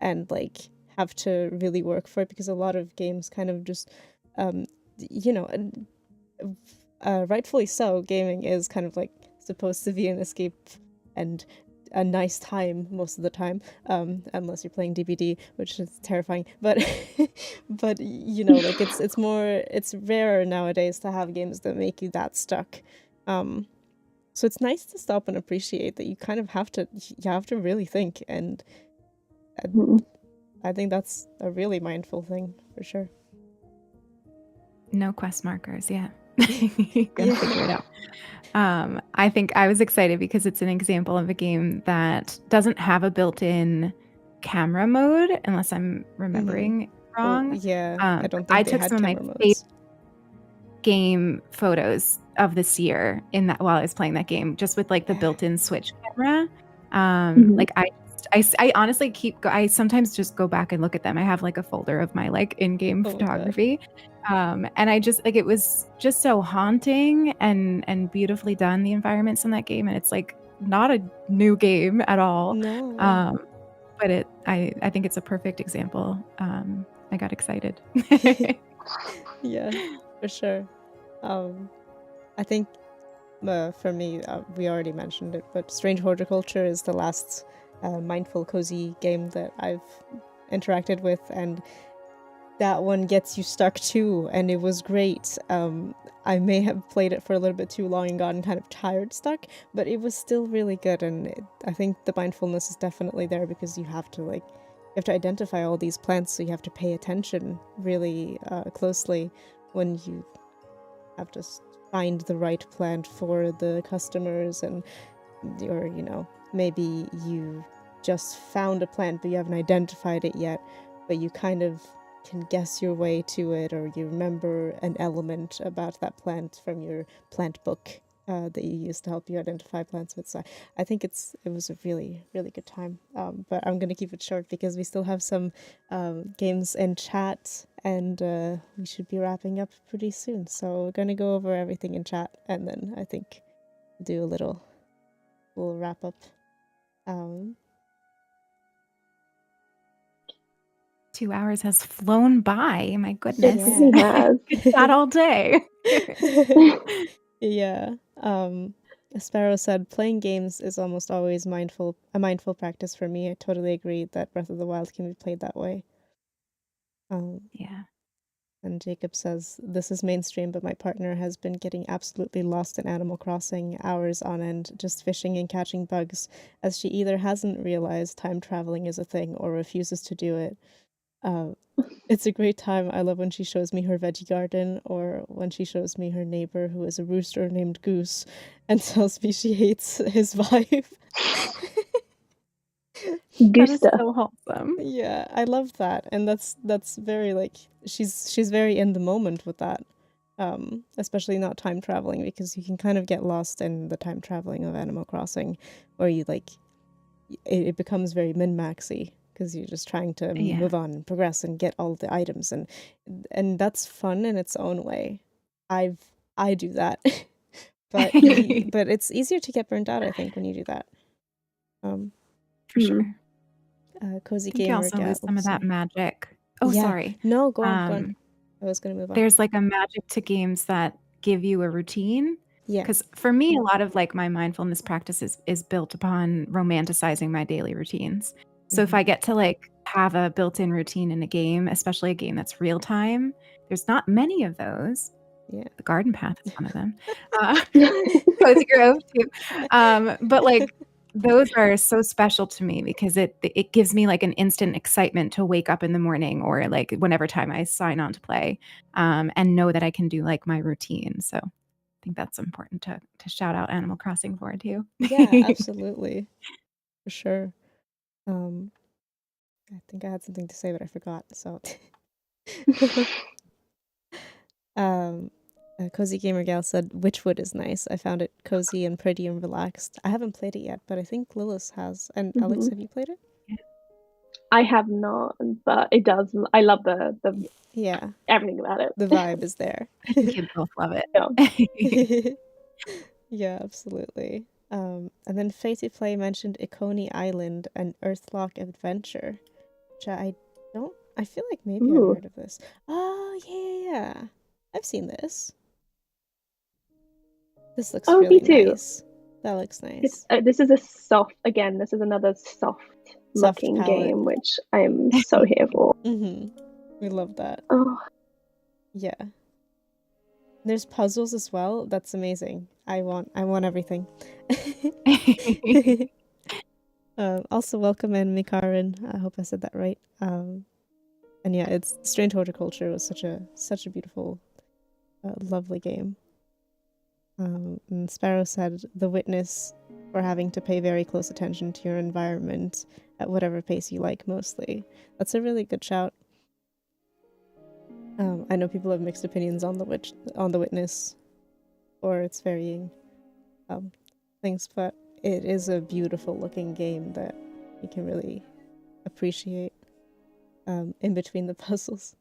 and like have to really work for it, because a lot of games kind of just rightfully so, gaming is kind of like supposed to be an escape and a nice time most of the time, unless you're playing DBD, which is terrifying, but you know, like it's rarer nowadays to have games that make you that stuck. So it's nice to stop and appreciate that you kind of have to really think, and I think that's a really mindful thing for sure. No quest markers, yeah. Gonna figure it out. I think I was excited because it's an example of a game that doesn't have a built-in camera mode, unless I'm remembering wrong. Yeah, I don't think I they took had some of my camera favorite modes. game photos of this year in that while I was playing that game, just with like the built-in Switch camera. Like I honestly I sometimes just go back and look at them. I have like a folder of my like in-game photography. And I just like, it was just so haunting and beautifully done, the environments in that game. And it's like not a new game at all. No. But I think it's a perfect example. I got excited. Yeah, for sure. I think for me, we already mentioned it, but Strange Horticulture is the last mindful, cozy game that I've interacted with, and that one gets you stuck too, and it was great. I may have played it for a little bit too long and gotten kind of tired stuck, but it was still really good, and I think the mindfulness is definitely there because you have to identify all these plants, so you have to pay attention really closely when you have to find the right plant for the customers, or maybe you just found a plant but you haven't identified it yet, but you kind of can guess your way to it, or you remember an element about that plant from your plant book that you used to help you identify plants with. So I think it was a really, really good time. But I'm going to keep it short because we still have some games in chat, and we should be wrapping up pretty soon. So we're going to go over everything in chat, and then I think do a little wrap up. 2 hours has flown by. My goodness. It really has. It's not all day. Yeah. Sparrow said, playing games is almost always a mindful practice for me. I totally agree that Breath of the Wild can be played that way. Yeah. And Jacob says, this is mainstream, but my partner has been getting absolutely lost in Animal Crossing, hours on end, just fishing and catching bugs, as she either hasn't realized time traveling is a thing or refuses to do it. It's a great time. I love when she shows me her veggie garden, or when she shows me her neighbor who is a rooster named Goose and tells me she hates his vibe. That is so wholesome. Yeah, I love that. And that's very like she's very in the moment with that. Especially not time traveling, because you can kind of get lost in the time traveling of Animal Crossing, where you it becomes very min-maxy because you're just trying to move on and progress and get all the items, and that's fun in its own way. I do that. but it's easier to get burnt out, I think, when you do that. For sure. Cozy I think Gamer you also Gal. lose some of that magic. Oh, Yeah. sorry. No, go on. I was going to move on. There's like a magic to games that give you a routine. Yeah. Because for me, a lot of like my mindfulness practice is built upon romanticizing my daily routines. So if I get to like have a built-in routine in a game, especially a game that's real time, there's not many of those. Yeah. The Garden Path is one of them. Cozy Grove too. But like those are so special to me because it gives me like an instant excitement to wake up in the morning or like whenever time I sign on to play, and know that I can do like my routine. So I think that's important to shout out Animal Crossing for too. Yeah, absolutely. For sure. I think I had something to say, but I forgot. So, Cozy Gamer Gal said, Witchwood is nice. I found it cozy and pretty and relaxed. I haven't played it yet, but I think Lilas has. And Alex, have you played it? I have not, but it does. I love the everything about it. The vibe is there. I think you'd both love it. Yeah, yeah, absolutely. And then Faty Play mentioned Ikoni Island and Earthlock Adventure, which I feel like maybe I've heard of this. Oh, yeah. I've seen this. This looks really nice. That looks nice. This is this is another soft-looking game, which I am so here for. We love that. Oh. Yeah. There's puzzles as well. That's amazing. I want everything. Also, welcome in, Mikarin. I hope I said that right. And yeah, it's Strange Horticulture was such a beautiful, lovely game. And Sparrow said The Witness or having to pay very close attention to your environment at whatever pace you like mostly. That's a really good shout. I know people have mixed opinions on the Witness, or its varying things, but it is a beautiful looking game that you can really appreciate in between the puzzles.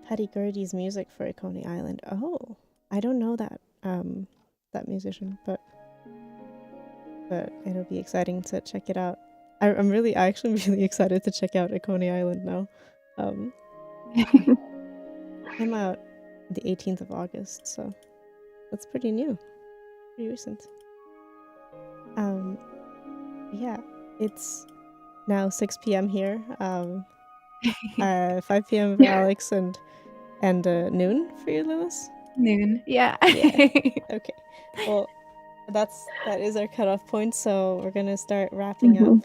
Patty Gurdy's music for Coney Island. Oh, I don't know that that musician, but it'll be exciting to check it out. I'm actually really excited to check out Coney Island now. Came out the 18th of August, so that's pretty new, pretty recent. Yeah, it's now 6 p.m. here. 5 p.m. for Alex and noon for you, Lilas? Noon. Yeah. Okay. Well, that is our cutoff point, so we're gonna start wrapping up.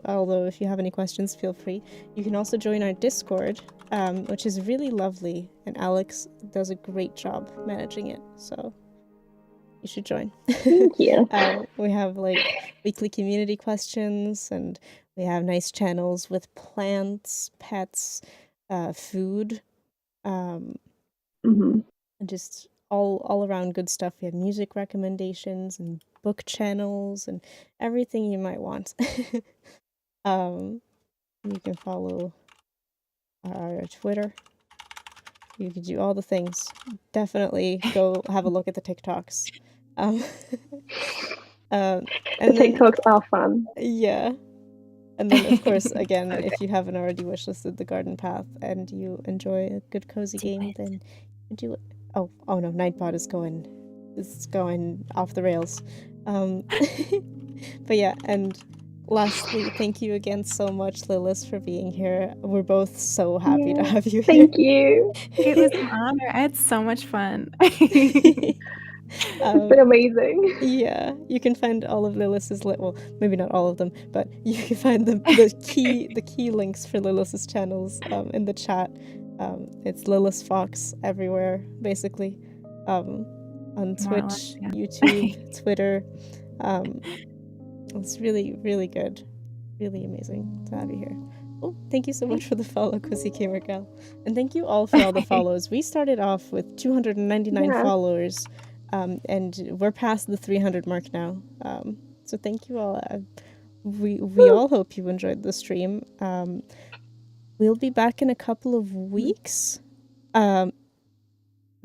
Although if you have any questions, feel free. You can also join our Discord, which is really lovely, and Alex does a great job managing it, so you should join. Thank you. We have like weekly community questions, and we have nice channels with plants, pets, food, and just all around good stuff. We have music recommendations and book channels and everything you might want. You can follow our Twitter. You can do all the things. Definitely go have a look at the TikToks. And the TikToks are fun. Yeah. And then, of course, again, if you haven't already wishlisted The Garden Path and you enjoy a good cozy game, then you do it. Oh no, Nightbot is going off the rails. But yeah, and lastly, thank you again so much, Lilas, for being here. We're both so happy to have you here. Thank you. It was an honor. I had so much fun. It's been amazing. Yeah, you can find all of Lilas's well, maybe not all of them, but you can find the key links for Lilas's channels in the chat. It's LilasFox everywhere, basically. On Twitch, YouTube, Twitter. It's really, really good. Really amazing to have you here. Oh, thank you so much for the follow, Cozy Gamer Gal. And thank you all for all the follows. We started off with 299 followers, and we're past the 300 mark now. So thank you all. We all hope you enjoyed the stream. We'll be back in a couple of weeks.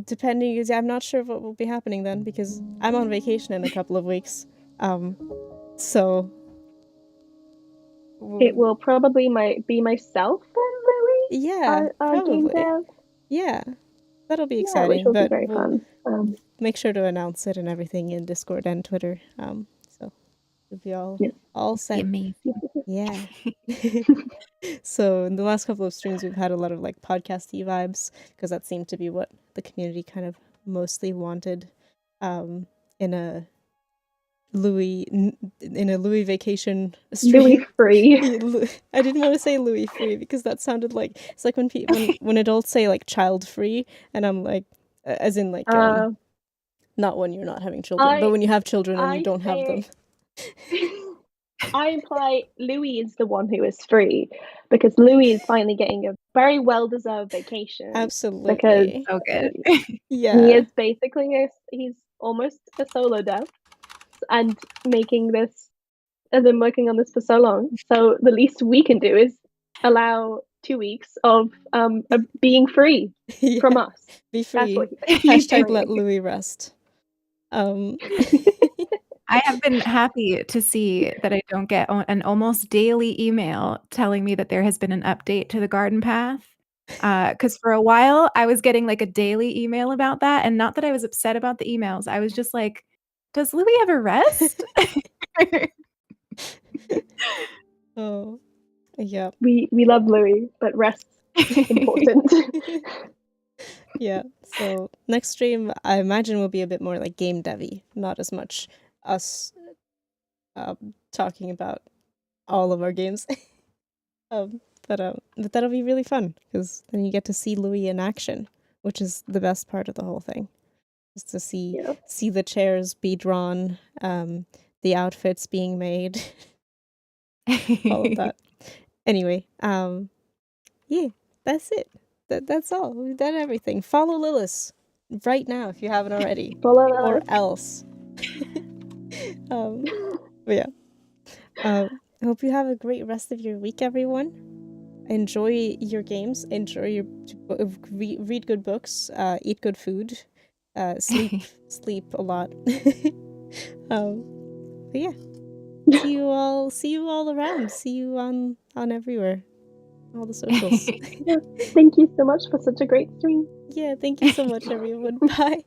Depending, I'm not sure what will be happening then, because I'm on vacation in a couple of weeks. So it will probably be myself and Louis. Yeah, probably. Yeah, that'll be exciting. Which will but be very fun. Make sure to announce it and everything in Discord and Twitter. So we'll be all set. Amazing. Yeah. So in the last couple of streams, we've had a lot of like podcasty vibes, because that seemed to be what the community kind of mostly wanted. In a Louis vacation stream. Louis free. I didn't want to say Louis free because that sounded like it's like when adults say like child free, and I'm like, as in like not when you're not having children, but when you have children and you don't have them. I imply Louis is the one who is free, because Louis is finally getting a very well-deserved vacation. Absolutely. Because so good. Yeah. He is basically he's almost a solo dev, and making this, and been working on this for so long. So the least we can do is allow 2 weeks of being free from us. Be free. That's what Let Louis rest. I have been happy to see that I don't get an almost daily email telling me that there has been an update to the garden path. Because for a while I was getting like a daily email about that, and not that I was upset about the emails. I was just like, does Louis ever rest? Oh, yeah. We love Louis, but rest is important. Yeah. So next stream, I imagine, will be a bit more like game devy, not as much us talking about all of our games. But that'll be really fun, because then you get to see Louis in action, which is the best part of the whole thing. Just to see Yeah. see the chairs be drawn, the outfits being made, all of that. Anyway, yeah, that's it. That's all. We've done everything. Follow Lilas right now if you haven't already, Follow or Lilas. else. But yeah. I hope you have a great rest of your week, everyone. Enjoy your games. Enjoy your read good books. Eat good food. Sleep a lot. But yeah, see you all around. See you on everywhere, all the socials. Yeah. Thank you so much for such a great stream. Yeah, thank you so much, everyone. Bye.